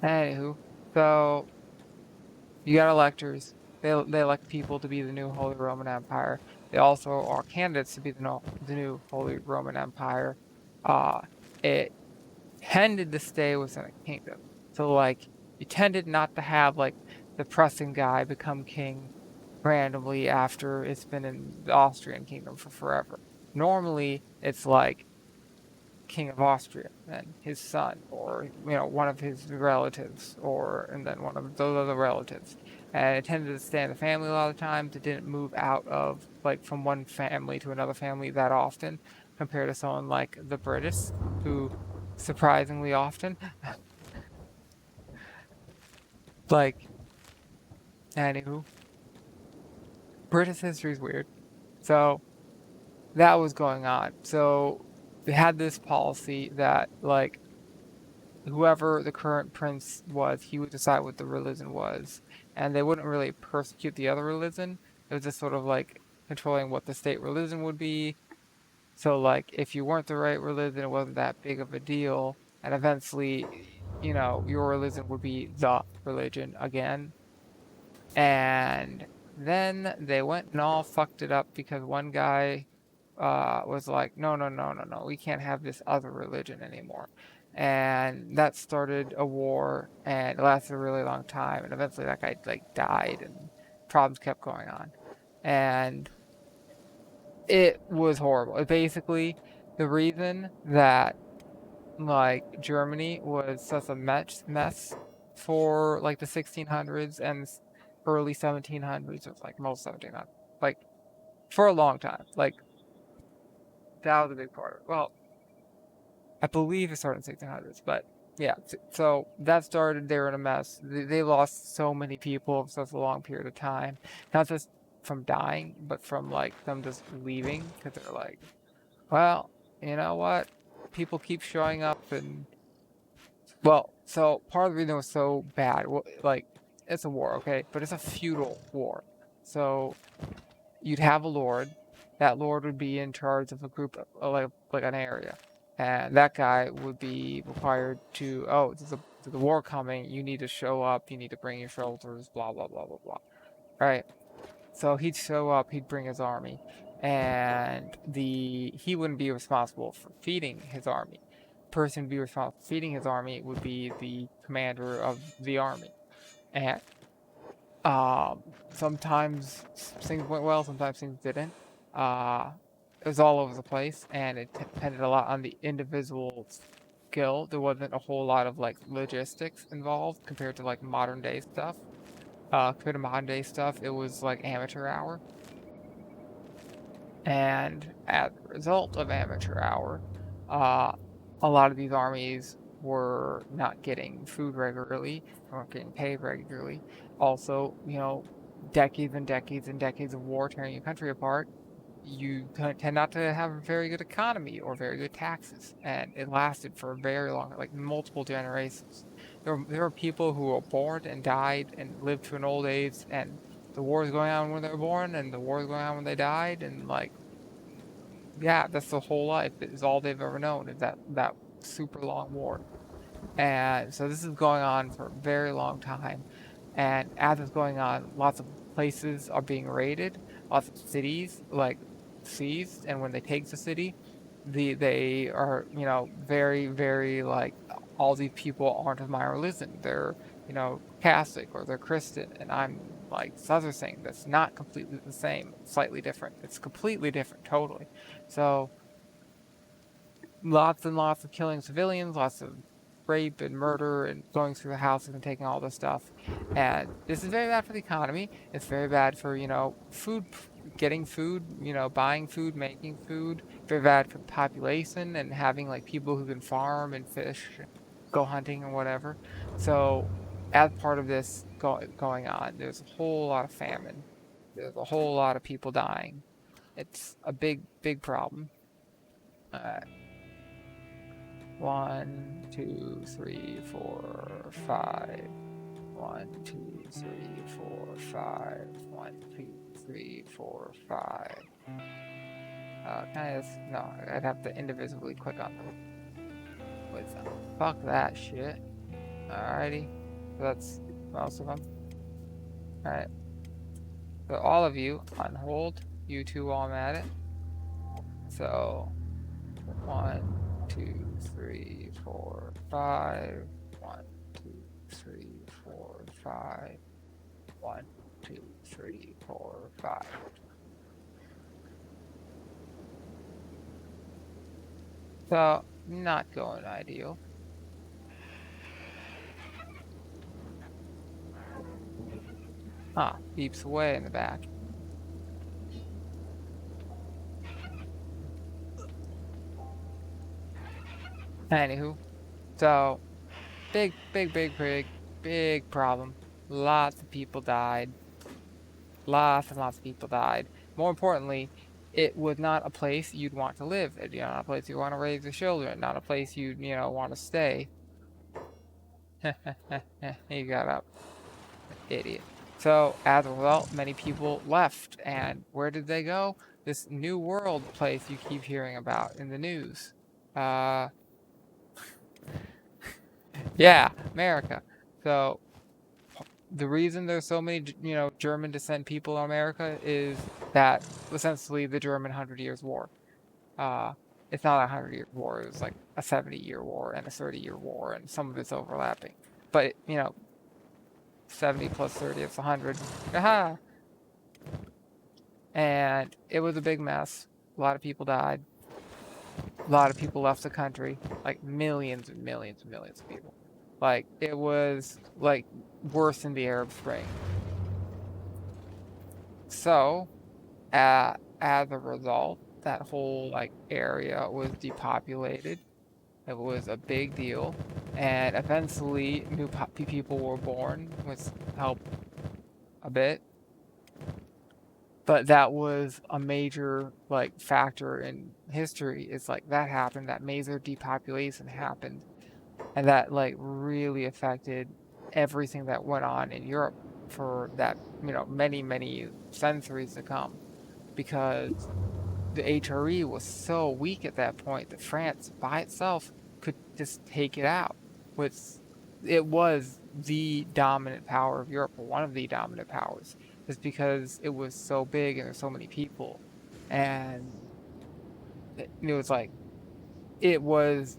Speaker 1: Anywho, so you got electors. They elect people to be the new Holy Roman Empire. They also are candidates to be the new Holy Roman Empire. Uh, it tended to stay within a kingdom. So like you tended not to have like the Prussian guy become king randomly after it's been in the Austrian kingdom for forever. Normally it's like King of Austria and his son, or one of his relatives, or and then one of those other relatives. And it tended to stay in the family a lot of times. It didn't move out of like from one family to another family that often, compared to someone like the British, who surprisingly often. Like, anywho, British history is weird. So that was going on. So they had this policy that like whoever the current prince was, he would decide what the religion was, and they wouldn't really persecute the other religion. It was just sort of like controlling what the state religion would be. So like if you weren't the right religion, it wasn't that big of a deal, and eventually, your religion would be the religion again. And then they went and all fucked it up because one guy was like, no, no, no, no, no, we can't have this other religion anymore. And that started a war, and it lasted a really long time. And eventually, that guy like died, and problems kept going on. And it was horrible. Basically, the reason that like Germany was such a mess for like the 1600s and early 1700s, or like most 1700s, like for a long time. Like that was a big part of it. Well, I believe it started in 1600s, but yeah. So that started. They were in a mess. They lost so many people for such a long period of time, not just from dying, but from like them just leaving because they're like, well, you know what? People keep showing up and well, so part of the reason it was so bad, like it's a war, okay, but it's a feudal war. So you'd have a lord. That lord would be in charge of a group, like an area, and that guy would be required to. Oh, there's a war coming. You need to show up. You need to bring your soldiers. Blah blah blah blah blah. Right. So he'd show up. He'd bring his army, and he wouldn't be responsible for feeding his army. Person to be responsible for feeding his army would be the commander of the army, and sometimes things went well, sometimes things didn't. Uh, it was all over the place, and it depended a lot on the individual skill. There wasn't a whole lot of like logistics involved compared to like modern day stuff. Compared to modern day stuff, it was like amateur hour, and as a result of amateur hour, uh, a lot of these armies were not getting food regularly, weren't getting paid regularly. Also, decades and decades and decades of war tearing your country apart. you tend not to have a very good economy or very good taxes, and it lasted for a very long, like multiple generations. There were people who were born and died and lived to an old age, and the war is going on when they were born, and the war is going on when they died, and like, yeah, that's the whole life. Is all they've ever known is that super long war. And so this is going on for a very long time. And as it's going on, lots of places are being raided, lots of cities like seized, and when they take the city, they are, very like all these people aren't of my religion. They're, Catholic or they're Christian, and I'm like this other thing that's not completely the same, slightly different. It's completely different, totally. So lots and lots of killing civilians, lots of rape and murder and going through the houses and taking all this stuff. And this is very bad for the economy. It's very bad for, food, getting food, buying food, making food. Very bad for the population and having like people who can farm and fish, go hunting and whatever. So as part of this going on, there's a whole lot of famine. There's a whole lot of people dying. It's a big, big problem. Uh, 1, 2, 3, 4, 5. 1, 2, 3, 4, 5. 1, 2, 3, 4, 5. No, I'd have to indivisibly click on them. Wait, fuck that shit. Alrighty. So that's most of them. Alright. So all of you on hold. You two while I'm at it. So 1, 2, 3, 4, 5. 1, 2, 3, 4, 5. 1, 2, 3, 4, 5. So not going ideal. Beeps away in the back. Anywho, so big problem. Lots of people died. Lots and lots of people died. More importantly, it was not a place you'd want to live. Not a place you want to raise your children. Not a place you'd, want to stay. He got up. Idiot. So, as a result, many people left. And where did they go? This new world place you keep hearing about in the news. Yeah, America. So, the reason there's so many, German descent people in America is that essentially the German 100 Years' War. Uh, it's not a 100 Year war. It was like a 70-year war and a 30-year war, and some of it's overlapping. But 70 plus 30, it's 100. Aha! And it was a big mess. A lot of people died. A lot of people left the country. Like millions and millions and millions of people. Like it was like worse than the Arab Spring. So, as a result, that whole like area was depopulated. It was a big deal, and eventually new people were born with help a bit. But that was a major like factor in history. It's like that happened, that major depopulation happened, and that like really affected everything that went on in Europe for that, many centuries to come, because the HRE was so weak at that point that France by itself could just take it out. Which it was the dominant power of Europe, or one of the dominant powers, just because it was so big and there's so many people, and it was like it was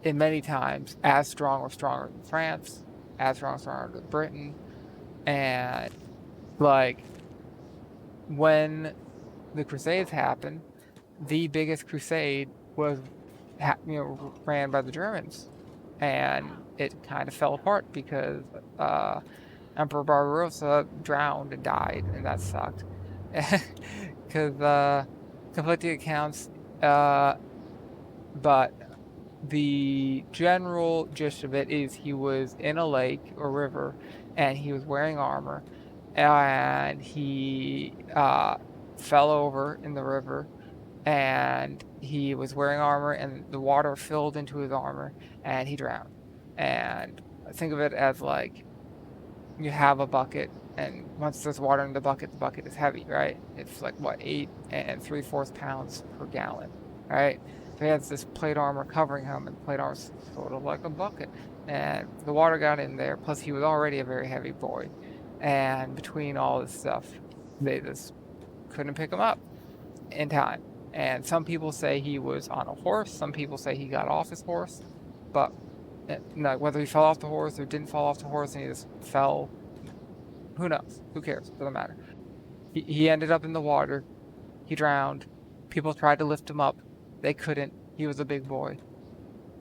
Speaker 1: in many times as strong or stronger than France, as strong or stronger than Britain, and like when the Crusades happened, the biggest crusade was, ran by the Germans, and it kind of fell apart because Emperor Barbarossa drowned and died, and that sucked. Because conflicting accounts, but the general gist of it is he was in a lake or river, and he was wearing armor, and he fell over in the river, and he was wearing armor, and the water filled into his armor, and he drowned. And think of it as like you have a bucket, and once there's water in the bucket is heavy, right? It's like what, 8 3/4 pounds per gallon, right? So he has this plate armor covering him, and plate armor's sort of like a bucket, and the water got in there. Plus, he was already a very heavy boy, and between all this stuff, they just couldn't pick him up in time. And some people say he was on a horse. Some people say he got off his horse, but no, whether he fell off the horse or didn't fall off the horse and he just fell, who knows? Who cares? Doesn't matter. He ended up in the water. He drowned. People tried to lift him up. They couldn't. He was a big boy.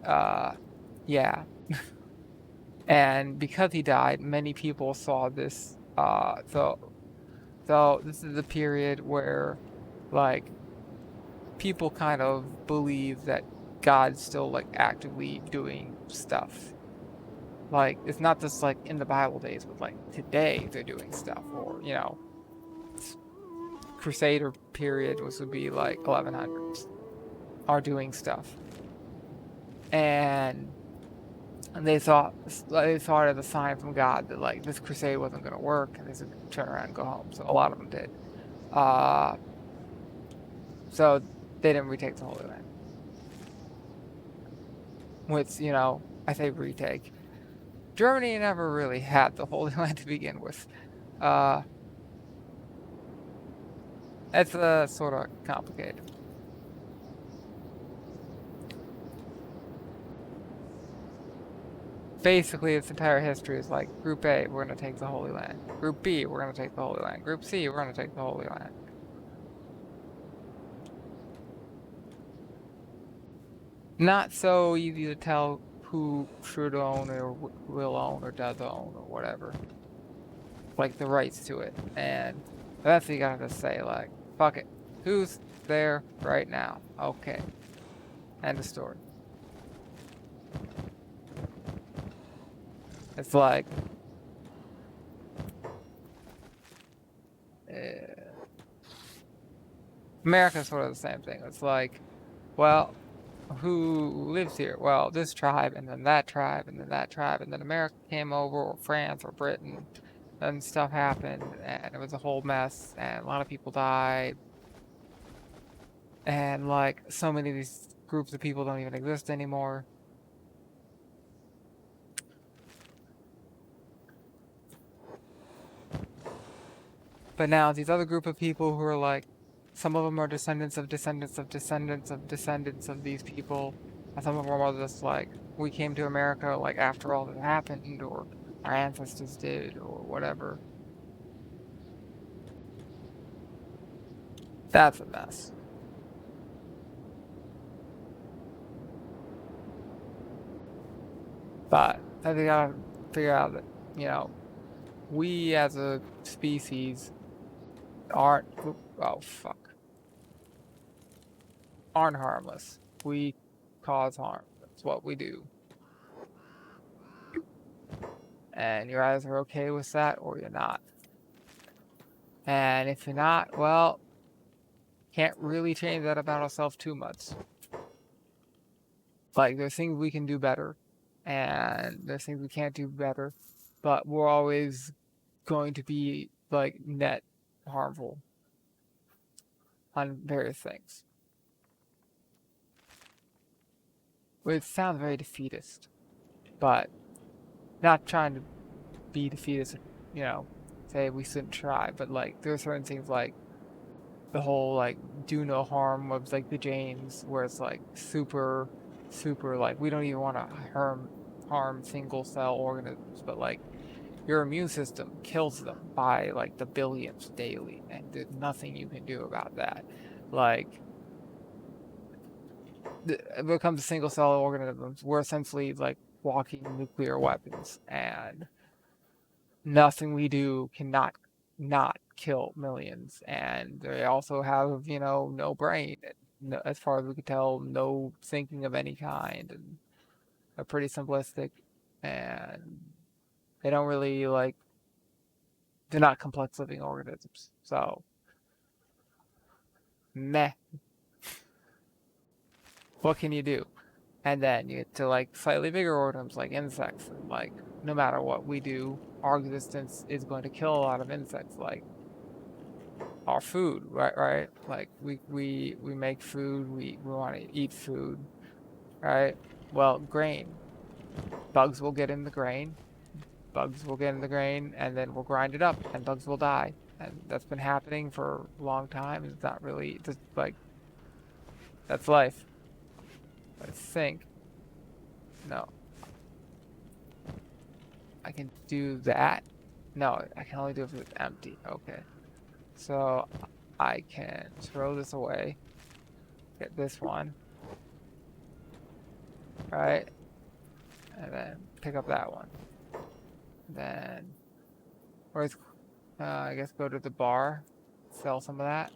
Speaker 1: Yeah. And because he died, many people saw this. So this is a period where, like, people kind of believe that God's still like actively doing stuff. Like, it's not just like in the Bible days, but like today they're doing stuff, or Crusader period, which would be like 1100s, are doing stuff, and they thought it as a sign from God that like this crusade wasn't going to work, and they should turn around and go home. So a lot of them did. So they didn't retake the Holy Land, which I say retake. Germany never really had the Holy Land to begin with. It's sort of complicated. Basically, its entire history is like Group A, we're going to take the Holy Land. Group B, we're going to take the Holy Land. Group C, we're going to take the Holy Land. Not so easy to tell who should own or will own or does own or whatever. Like the rights to it. And that's what you gotta say, like, fuck it. Who's there right now? Okay. End of story. It's like, America's sort of the same thing. It's like, well, who lives here? Well, this tribe, and then that tribe, and then that tribe, and then America came over, or France, or Britain, and stuff happened, and it was a whole mess, and a lot of people died, and like so many of these groups of people don't even exist anymore. But now these other group of people who are like, some of them are descendants of descendants of descendants of descendants of these people, and some of them are just like, we came to America like after all that happened, or our ancestors did, or whatever. That's a mess. But I think I gotta figure out that, we as a species aren't, oh fuck, aren't harmless. We cause harm. That's what we do. And you're either okay with that or you're not. And if you're not, well, can't really change that about ourselves too much. Like, there's things we can do better, and there's things we can't do better, but we're always going to be, like, net harmful on various things. It sounds very defeatist, but not trying to be defeatist, say we shouldn't try, but, like, there are certain things, like, the whole, like, do no harm of, like, the Janes, where it's, like, super, super, like, we don't even want to harm single cell organisms, but, like, your immune system kills them by, like, the billions daily, and there's nothing you can do about that. Like, when it comes to single cell organisms, we're essentially, like, walking nuclear weapons, and nothing we do cannot not kill millions. And they also have, no brain. No, as far as we can tell, no thinking of any kind, and are pretty simplistic, and they don't really like. They're not complex living organisms. So Meh. What can you do? And then you get to like slightly bigger organisms like insects. And, like no matter what we do, our existence is going to kill a lot of insects. Like our food, right? Right? Like we make food. We want to eat food, right? Well, grain. Bugs will get in the grain. Bugs will get in the grain, and then we'll grind it up, and bugs will die. And that's been happening for a long time. It's not really just like that's life. I think no, I can do that. No, I can only do it if it's empty. Okay, so I can throw this away. Get this one, right, and then pick up that one. Then where's I guess go to the bar, sell some of that.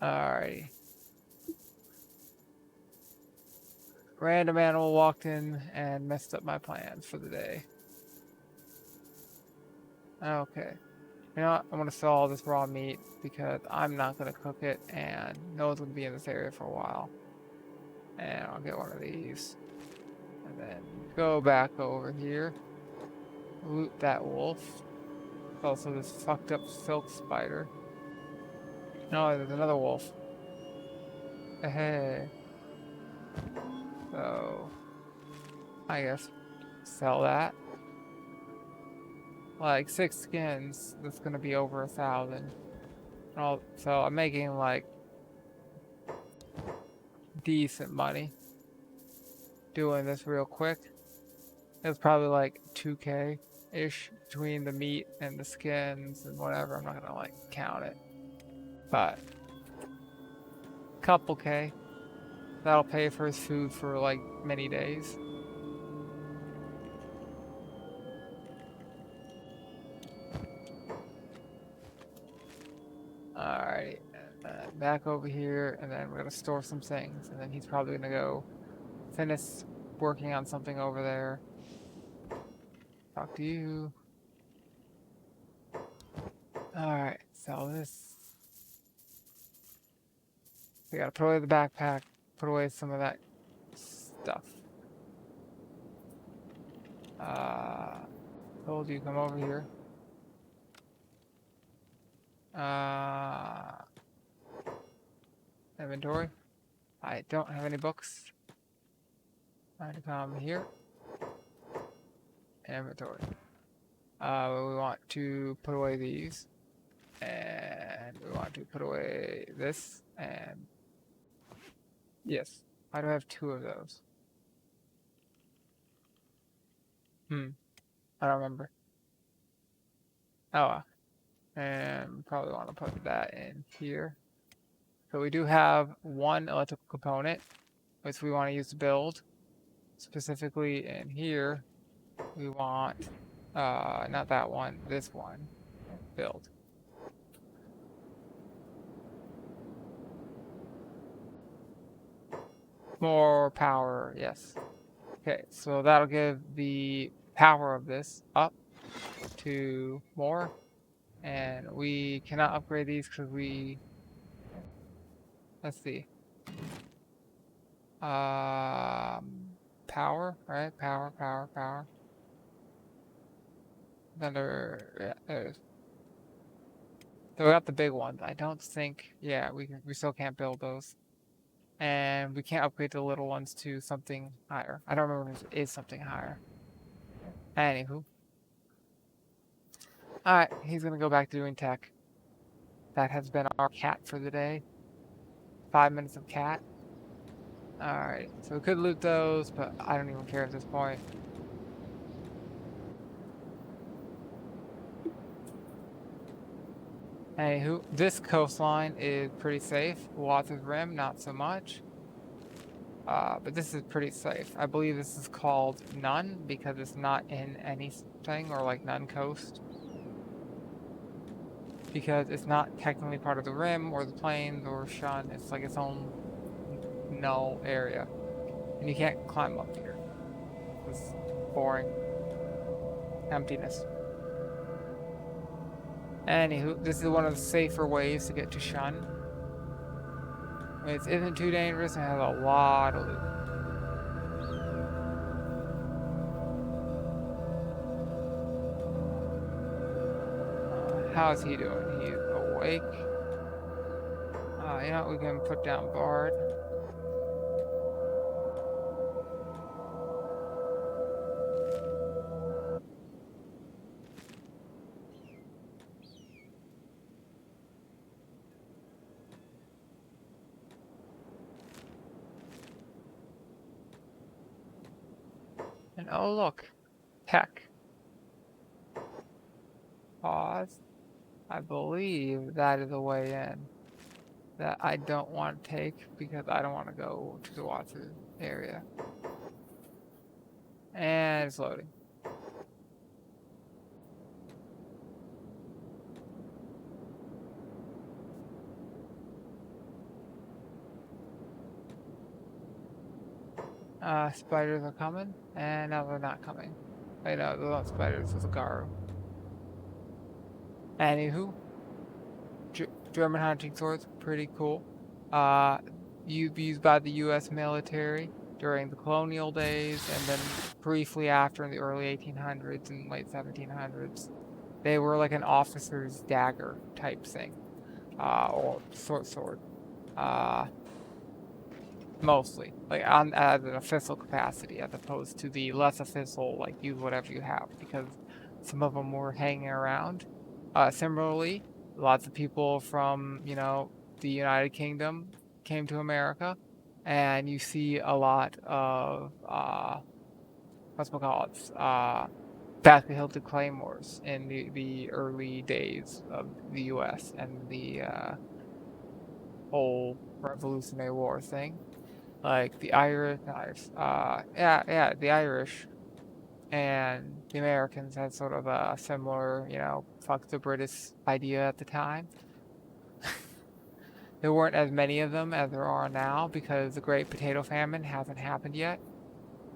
Speaker 1: Alrighty. Random animal walked in and messed up my plans for the day. Okay. You know what? I'm gonna sell all this raw meat because I'm not gonna cook it and no one's gonna be in this area for a while. And I'll get one of these. And then go back over here. Loot that wolf. Also this fucked up silk spider. No, there's another wolf. Hey. So I guess sell that. Like 6 skins, that's gonna be over 1,000. So I'm making like decent money doing this real quick. It's probably like 2K-ish between the meat and the skins and whatever. I'm not gonna like count it, but couple K. That'll pay for his food for like many days. Alright, back over here, and then we're gonna store some things, and then he's probably gonna go finish working on something over there. Talk to you. Alright, sell this. We gotta put away the backpack, put away some of that stuff. Told you, come over here. Inventory. I don't have any books. I had to come here. Inventory. We want to put away these. And we want to put away this. And yes. Why do I have 2 of those? I don't remember. Oh, and probably want to put that in here. So we do have 1 electrical component, which we want to use to build. Specifically in here, we want, not that one, this one, build. More power, yes. Okay, so that'll give the power of this up to more. And we cannot upgrade these because let's see. Power, right? Power. Thunder, yeah, there it is. So we got the big ones. I don't think, yeah, we still can't build those. And we can't upgrade the little ones to something higher. I don't remember if it is something higher. Anywho. Alright, he's gonna go back to doing tech. That has been our cat for the day. 5 minutes of cat. Alright, so we could loot those, but I don't even care at this point. Anywho, this coastline is pretty safe. Waters Rim, not so much. But this is pretty safe. I believe this is called None because it's not in anything or like None Coast. Because it's not technically part of the Rim or the Plains or Shun. It's like its own null area. And you can't climb up here. It's boring. Emptiness. Anywho, this is one of the safer ways to get to Shun. It isn't too dangerous and has a lot of loot. How's he doing? He's awake. You know, we can put down Bard. And oh look, tech. Pause. I believe that is a way in that I don't want to take because I don't want to go to the Watson area. And it's loading. Spiders are coming, and now they're not coming. Wait, no, they're not spiders, it's a Garu. Anywho, German hunting swords, pretty cool. Used by the U.S. military during the colonial days, and then briefly after in the early 1800s and late 1700s. They were like an officer's dagger type thing, or sword. Uh, Mostly, like on as an official capacity, as opposed to the less official, like use whatever you have, because some of them were hanging around. Similarly, lots of people from the United Kingdom came to America, and you see a lot of what's it called basket hilted claymores in the early days of the U.S. and the whole Revolutionary War thing. Like the Irish, the Irish and the Americans had sort of a similar, fuck the British idea at the time. There weren't as many of them as there are now because the Great Potato Famine hasn't happened yet.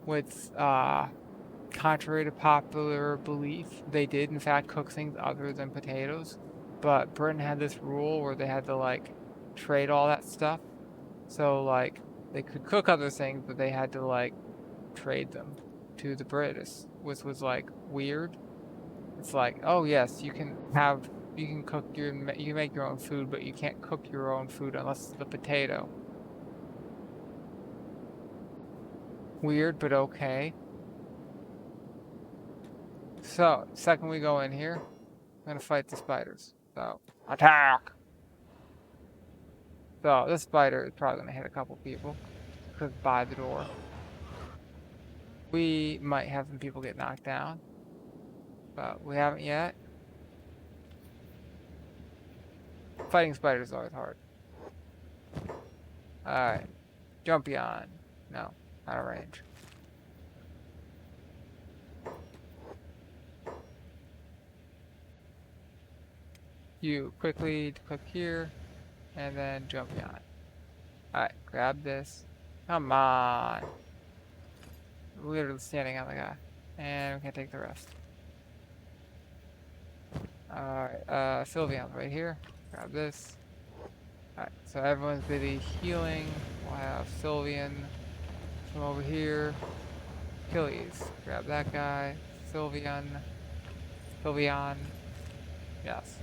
Speaker 1: With, contrary to popular belief, they did in fact cook things other than potatoes. But Britain had this rule where they had to, like, trade all that stuff. So, like, they could cook other things, but they had to, like, trade them to the British, which was, like, weird. It's like, oh yes, you can cook you can make your own food, but you can't cook your own food unless it's the potato. Weird, but okay. So, second we go in here, I'm gonna fight the spiders. So, attack! So, this spider is probably gonna hit a couple people, because by the door. We might have some people get knocked down, but we haven't yet. Fighting spiders is always hard. Alright. Jump beyond. No, out of range. You quickly click here, and then jump beyond. Alright, grab this. Come on. Literally standing on the guy. And we can take the rest. Alright, Sylveon's right here. Grab this. Alright, so everyone's busy healing. We'll have Sylveon from over here. Achilles. Grab that guy. Sylveon. Yes.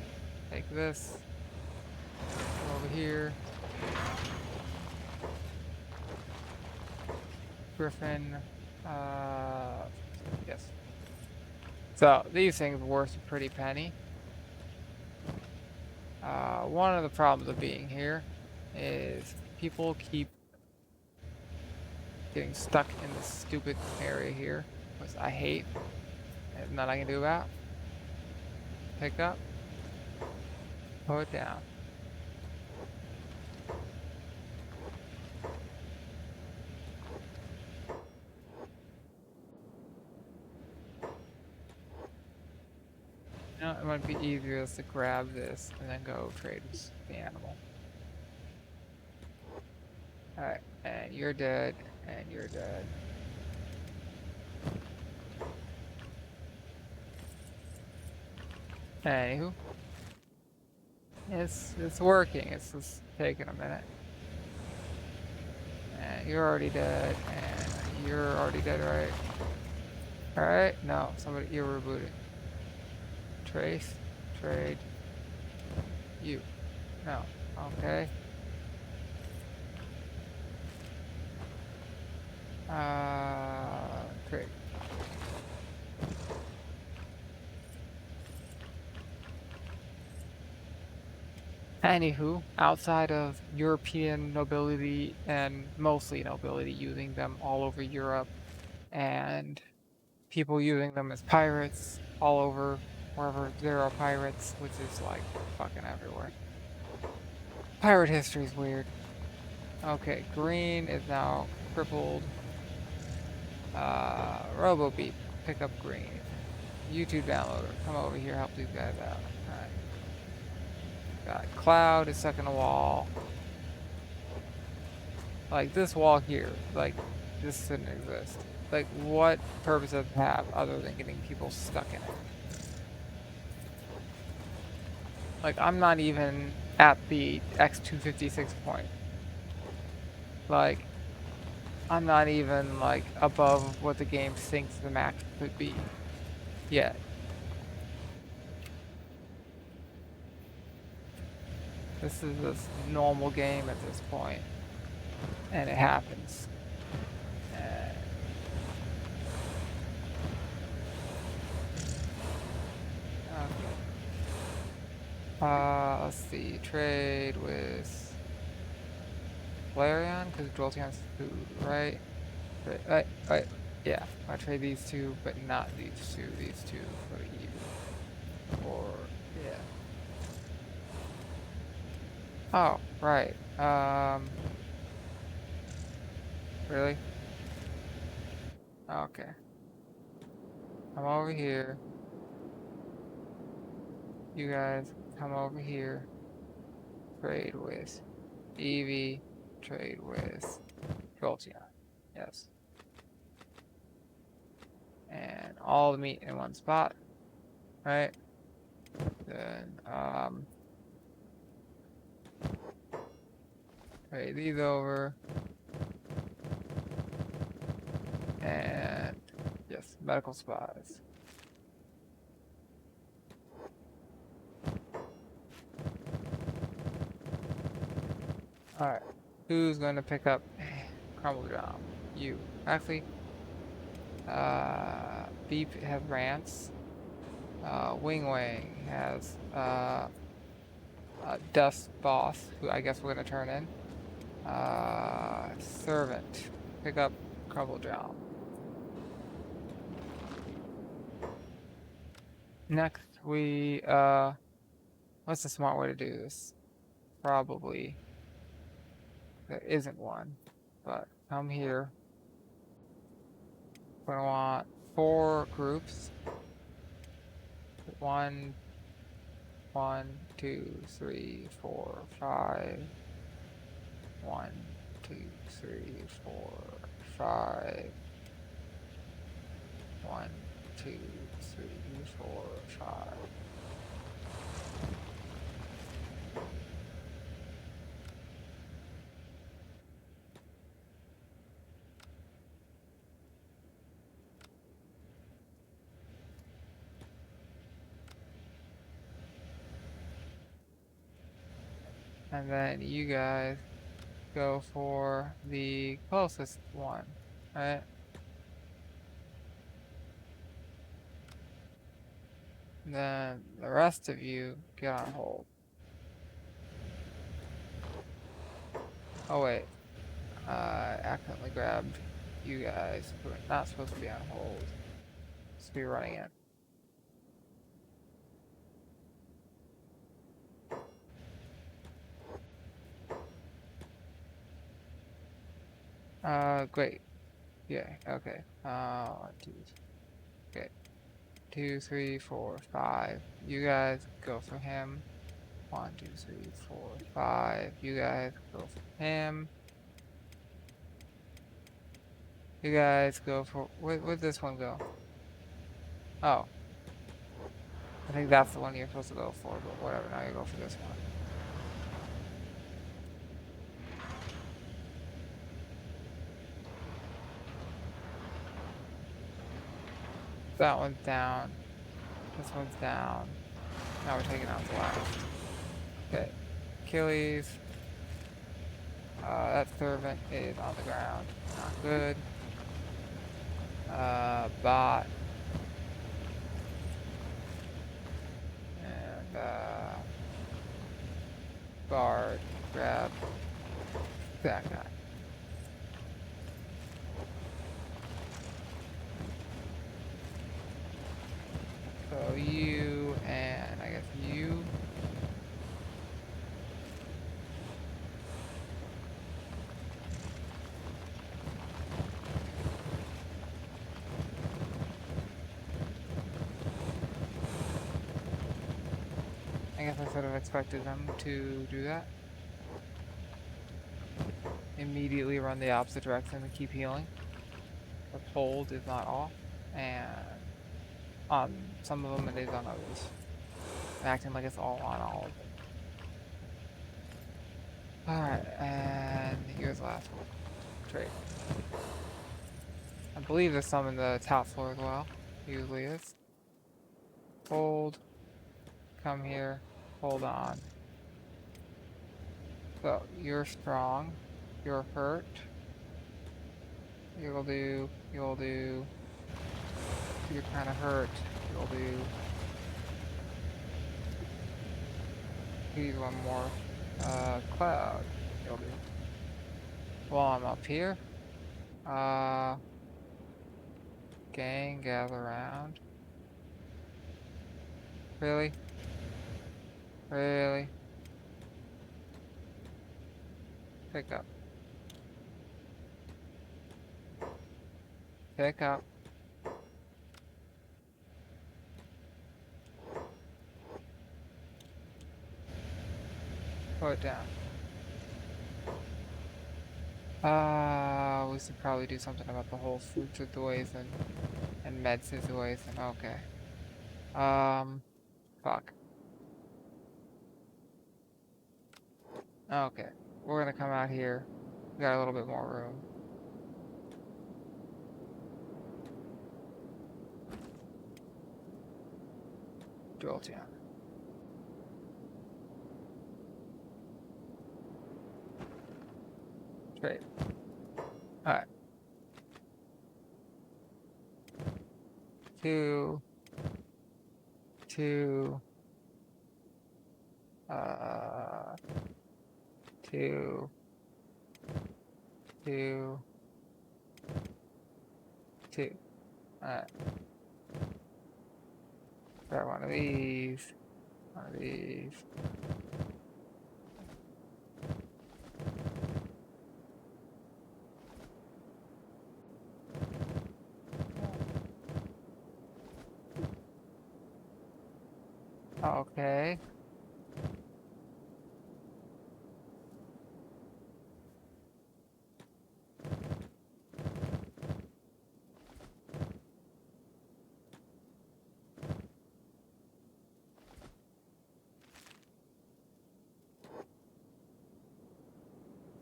Speaker 1: Take this. Come over here. Griffin. Yes. So, these things are worth a pretty penny. One of the problems of being here is people keep getting stuck in this stupid area here, which I hate. There's nothing I can do about. Pick up. Put it down. You know, it might be easier just to grab this and then go trade with the animal. Alright, and you're dead, and you're dead. Anywho, It's working. It's just taking a minute. And you're already dead, and you're already dead, right? Alright? No, somebody, you're rebooted. Trace, trade, you. No. Okay. Trade. Anywho, outside of European nobility and mostly nobility using them all over Europe and people using them as pirates all over wherever there are pirates, which is like fucking everywhere. Pirate history is weird. Okay, green is now crippled. Robo Beep, pick up green. YouTube downloader, come over here, help these guys out. Alright. Got Cloud is stuck in a wall. Like this wall here, like this shouldn't exist. Like what purpose does it have other than getting people stuck in it? Like I'm not even at the X256 point. Like I'm not even like above what the game thinks the max could be yet. This is this normal game at this point, and it happens. Okay. Let's see. Trade with Flareon because Jolteon's food, right? Right. Yeah, I trade these two, but not these two. These two for you. Or yeah. Oh, right. Really? Okay. Come over here. You guys come over here. Trade with Eevee. Trade with Jolteon. Yes. And all the meat in one spot, right? Then, trade these over. And, yes, medical supplies. Alright. Who's going to pick up Crumble Drum? You. Actually, Beep has Rants. Wing Wang has Dust Boss, who I guess we're gonna turn in. Servant, pick up Crumble Drum. Next, what's the smart way to do this? Probably there isn't one, but come here. We're gonna want 4 groups. 1, 2, 3, 4, 5. 1, 2, 3, 4, 5. 1, 2, 3, 4, 5. And then you guys go for the closest one, right? And then the rest of you get on hold. Oh wait, I accidentally grabbed you guys who are not supposed to be on hold. Supposed to be running in. Great. Yeah, okay. 1, 2, okay. 2, 3, 4, 5. You guys go for him. 1, 2, 3, 4, 5. You guys go for him. You guys go for where'd this one go? Oh. I think that's the one you're supposed to go for, but whatever, now you go for this one. That one's down. This one's down. Now we're taking out the last. Okay. Achilles. That servant is on the ground. Not good. Bot. And, guard. Grab that guy. So you and I guess you. I guess I sort of expected them to do that. Immediately run the opposite direction and keep healing. The hold is not off. And on some of them it is on others. Acting like it's all on all of them. Alright, and here's the last one. Trade. I believe there's some in the top floor as well. Usually is. Hold. Come here. Hold on. So, you're strong. You're hurt. You'll do. You're kind of hurt. You'll do. Here's one more. Cloud. You'll do. While I'm up here. Gang, gather around. Really? Really? Pick up. Pick up. Put it down. We should probably do something about the whole food situation and med situation. Okay. Fuck. Okay. We're gonna come out here. We got a little bit more room. Dual town. Trade. Alright. 2, 2, 2, 2, 2. Alright. Grab one of these. One of these. Okay.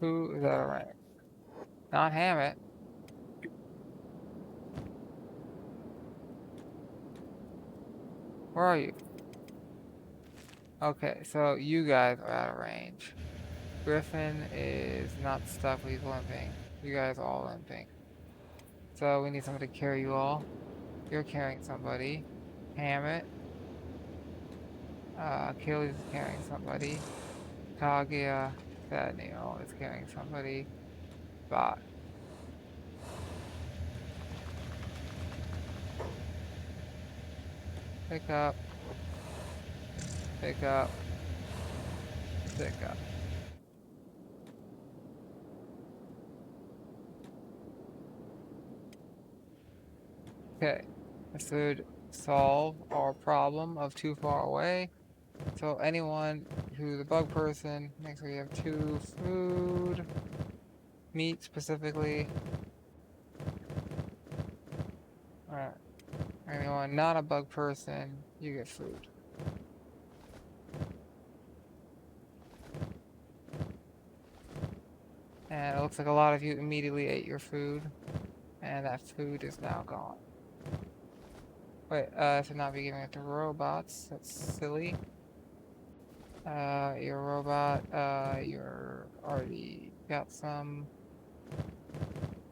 Speaker 1: Who is that alright? Not Hammett. Where are you? Okay, so you guys are out of range. Griffin is not stuck, he's limping. You guys are all limping. So we need somebody to carry you all. You're carrying somebody. Hammett. Achilles is carrying somebody. Kaguya Thadneil is carrying somebody. Bot. Pick up. Pick up. Pick up. Okay. This should solve our problem of too far away. So anyone who's a bug person, make sure you have 2 food. Meat specifically. Alright. Anyone not a bug person, you get food. And it looks like a lot of you immediately ate your food, and that food is now gone. Wait, I should not be giving it to robots. That's silly. You're a robot. You're already got some.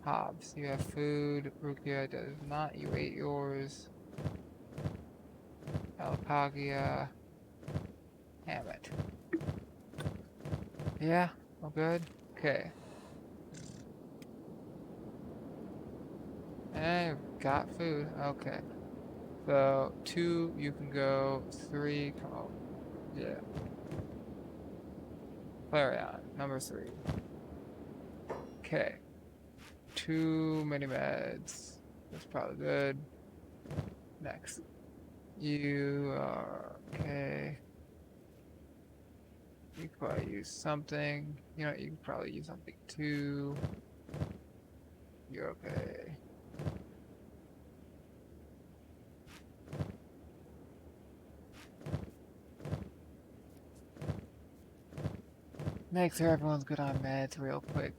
Speaker 1: Hobbs, you have food. Rukia does not. You ate yours. Alpagia. Damn it. Yeah, all good. Okay. And got food. Okay. So 2, you can go. 3, come on. Yeah. Clarion, number 3. Okay. Too many meds. That's probably good. Next. You are okay. You could probably use something. You know, you could probably use something too. You're okay. Make sure everyone's good on meds real quick.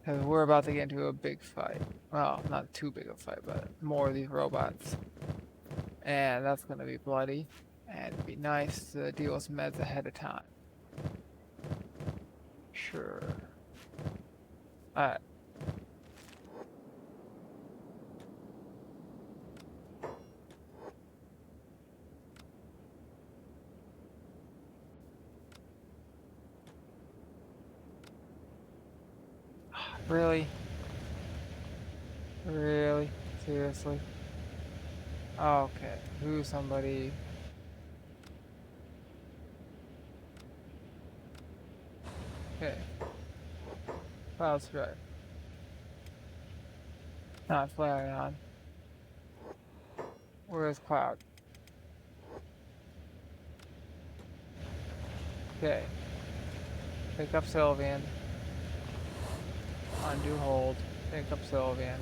Speaker 1: Because we're about to get into a big fight. Well, not too big a fight, but more of these robots. And that's going to be bloody. And it'd be nice to deal with meds ahead of time. Sure. Alright. Really? Really? Seriously? Okay. Who's somebody? Okay. Cloud Strike. Not Flareon. Where's Cloud? Okay. Pick up Sylvian. Undo hold. Pick up Sylvian.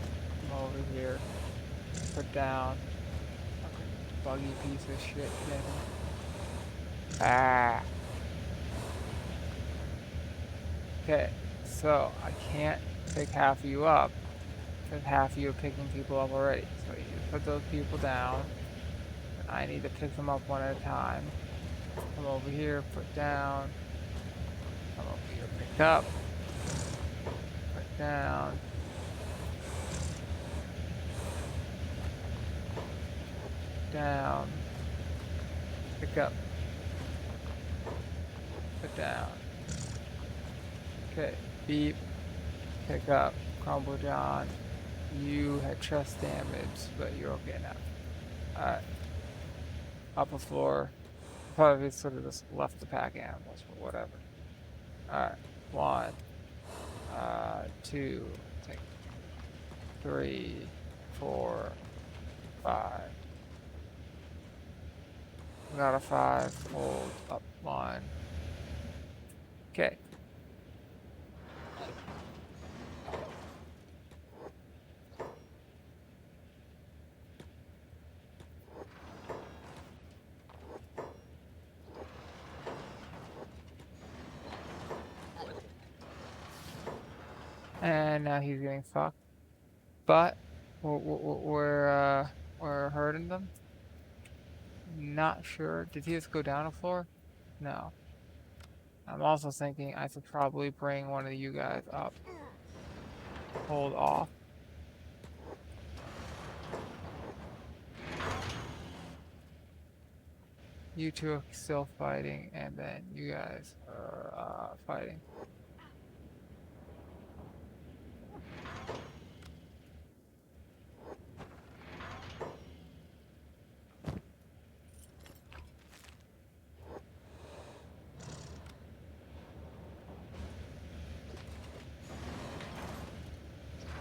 Speaker 1: Come over here. Put down. Okay. Buggy piece of shit. Ah. Okay. So I can't pick half of you up because half of you are picking people up already. So you put those people down. And I need to pick them up one at a time. Come over here. Put down. Come over here. Pick up. Put down. Down. Pick up. Put down. Okay. Beep. Pick up. Crumble John. You had chest damage, but you're okay now. Alright. Upper floor. Probably sort of just left the pack animals, but whatever. Alright. 1. 2. Take 3. 4. 5. We got a 5. Hold up 1. Okay. And now he's getting fucked. But we're hurting them. Not sure. Did he just go down a floor? No. I'm also thinking I should probably bring one of you guys up. Hold off. You two are still fighting, and then you guys are fighting.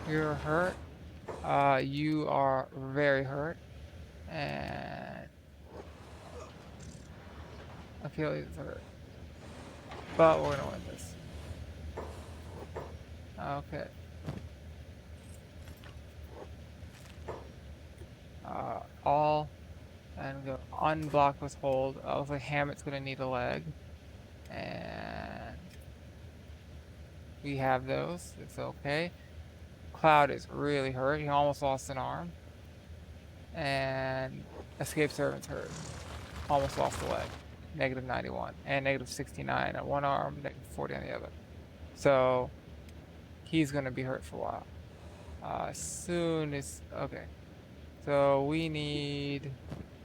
Speaker 1: You're hurt. You are very hurt. And Achilles is hurt. But we're gonna win this. Okay. All and go unblock with hold. Looks like Hammett's gonna need a leg. And We have those. It's okay. Cloud is really hurt. He almost lost an arm. And Escape Servant's hurt. Almost lost a leg. Negative 91. And negative 69 on one arm, negative 40 on the other. So he's going to be hurt for a while. Soon as... Okay. So we need,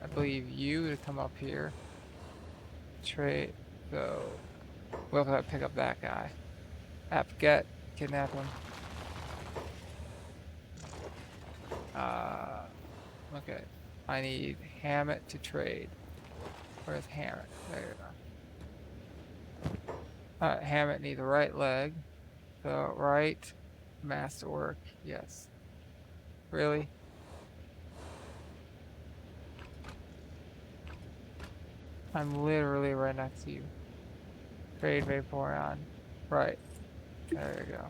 Speaker 1: I believe, you to come up here. Trade. So we'll have to pick up that guy. Get, kidnap him. Okay. I need Hammett to trade. Where's Hammett? There you go. Alright, Hammett needs a right leg. So, right. Masterwork. Yes. Really? I'm literally right next to you. Trade Vaporeon. Right. There you go.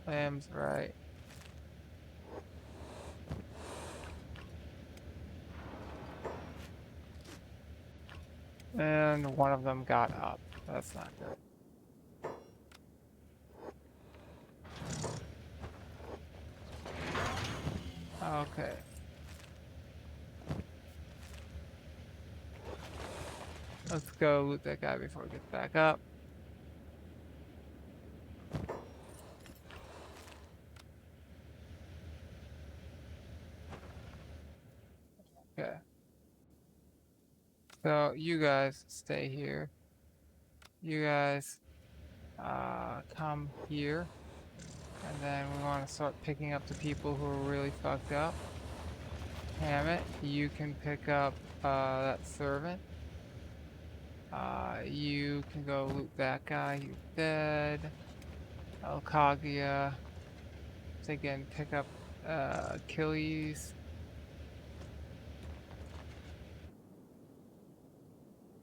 Speaker 1: Limbs, right. And one of them got up. That's not good. Okay. Let's go loot that guy before he gets back up. Okay. So you guys stay here. You guys come here. And then we want to start picking up the people who are really fucked up. Hammett, you can pick up that servant. You can go loot that guy, he's dead. Alcagia. So again, pick up Achilles.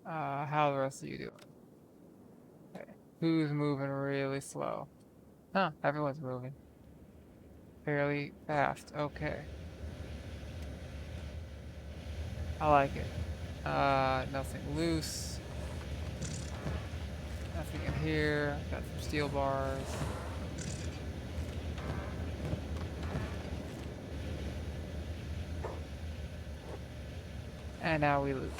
Speaker 1: How the rest of you doing? Okay. Who's moving really slow? Huh, everyone's moving. Fairly fast. Okay. I like it. Nothing loose. Nothing in here. Got some steel bars. And now we loot.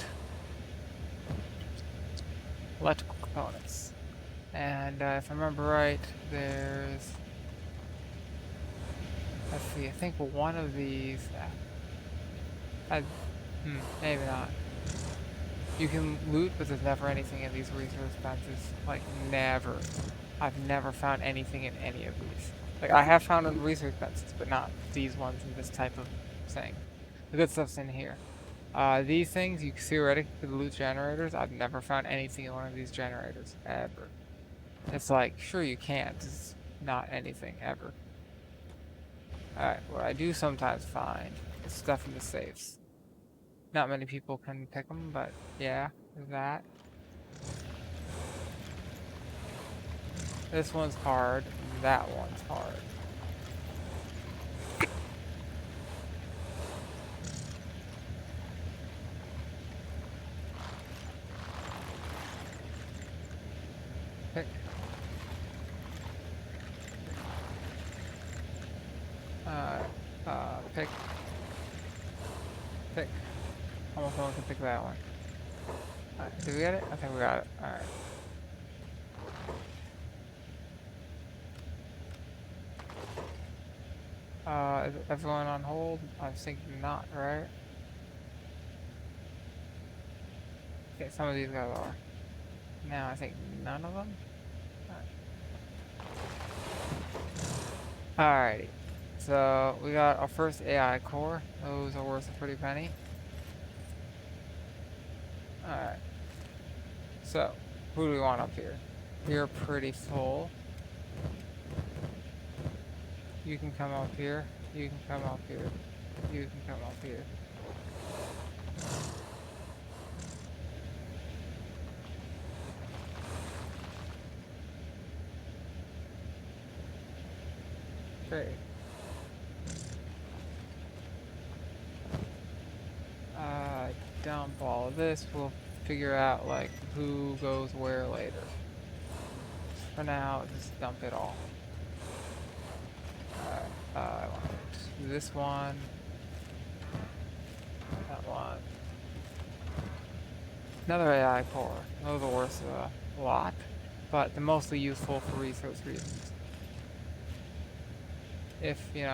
Speaker 1: Electrical components. And if I remember right, there's... Let's see, I think one of these... maybe not. You can loot, but there's never anything in these resource benches. Like, never. I've never found anything in any of these. Like, I have found in research benches, but not these ones in this type of thing. The good stuff's in here. These things, you theoretically could loot generators. I've never found anything in one of these generators, ever. It's like, sure you can, just not anything, ever. Alright, what I do sometimes find is stuff in the safes. Not many people can pick them, but yeah, that. This one's hard, that one's hard. Pick. Pick. Pick. Almost no one can pick that one. Alright, did we get it? I think we got it. Alright. Is everyone on hold? I think not, right? Okay, some of these guys are. Now I think none of them? Alrighty. So we got our first AI core. Those are worth a pretty penny. Alright. So, who do we want up here? You're pretty full. You can come up here. You can come up here. You can come up here. Great. Dump all of this. We'll figure out like who goes where later. for now, just dump it all. Alright, I want to do this one. That one. Another AI core. Those are worth a lot, but they're mostly useful for resource reasons. If, you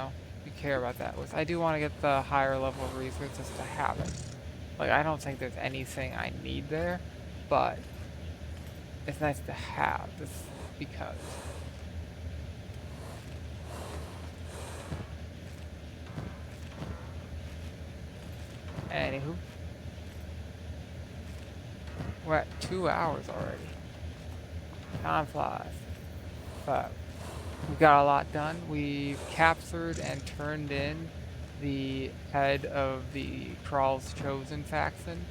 Speaker 1: care about that. Which I do want to get the higher level of resources to have it. Like, I don't think there's anything I need there, but it's nice to have, just because. Anywho. We're at 2 hours already. Time flies. But we got a lot done. We've captured and turned in the head of the Kral's Chosen faction,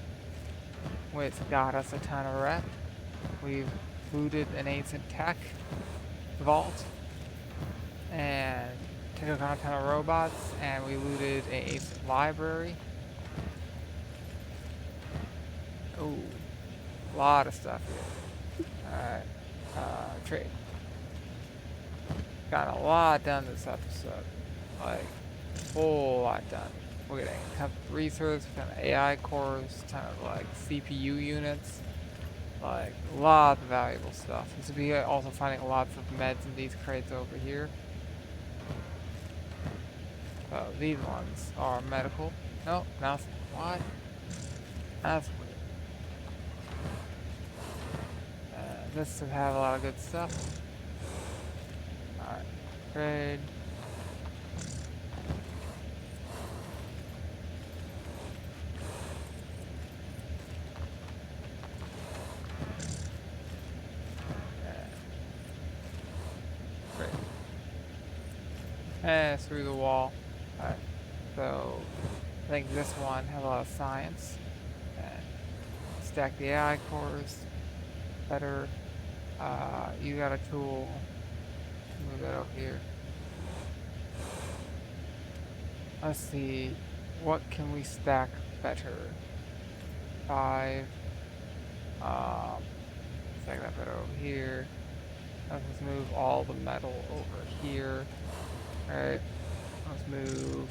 Speaker 1: which got us a ton of rep. We've looted an ancient tech vault and took on a ton of robots, and we looted an ancient library. Ooh, a lot of stuff here. Alright, trade. Got a lot done this episode. Like, a whole lot done. We're getting a ton of research, a ton of AI cores, a ton of like CPU units. Like, a lot of valuable stuff. This will be also finding lots of meds in these crates over here. Oh, these ones are medical. No, nothing. What? That's weird. This should have a lot of good stuff. Alright, trade. Great. And through the wall. Alright, so I think this one has a lot of science. And stack the AI cores better. You got a tool. Move that over here. Let's see. What can we stack better? 5. Stack that better over here. Let's just move all the metal over here. Alright. Let's move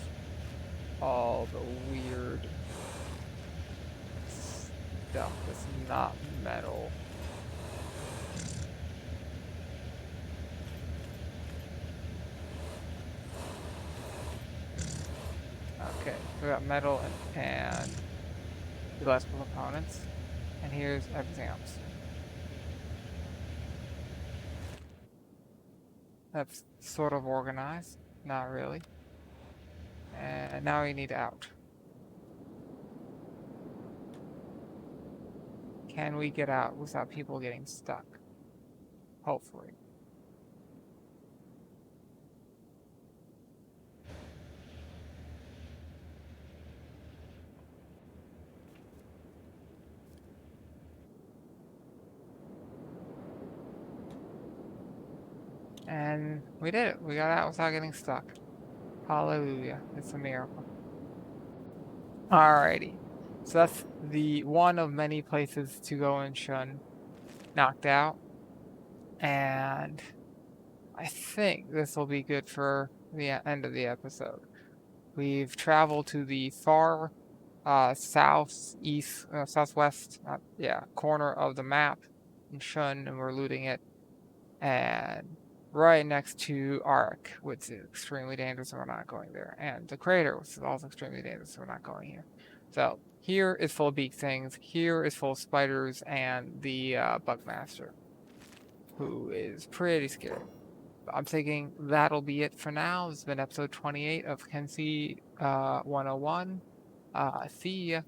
Speaker 1: all the weird stuff that's not metal. Okay, we got metal and electrical components, and here's everything else. That's sort of organized, not really. And now we need out. Can we get out without people getting stuck? Hopefully. And we did it. We got out without getting stuck. Hallelujah. It's a miracle. Alrighty. So that's the one of many places to go and shun knocked out. And I think this will be good for the end of the episode. We've traveled to the far southwest corner of the map in Shun, and we're looting it. And right next to Ark, which is extremely dangerous, and we're not going there. And the crater, which is also extremely dangerous, so we're not going here. So here is full of beak things. Here is full of spiders and the Bugmaster, who is pretty scary. I'm thinking that'll be it for now. This has been episode 28 of Kenshi 101. See ya.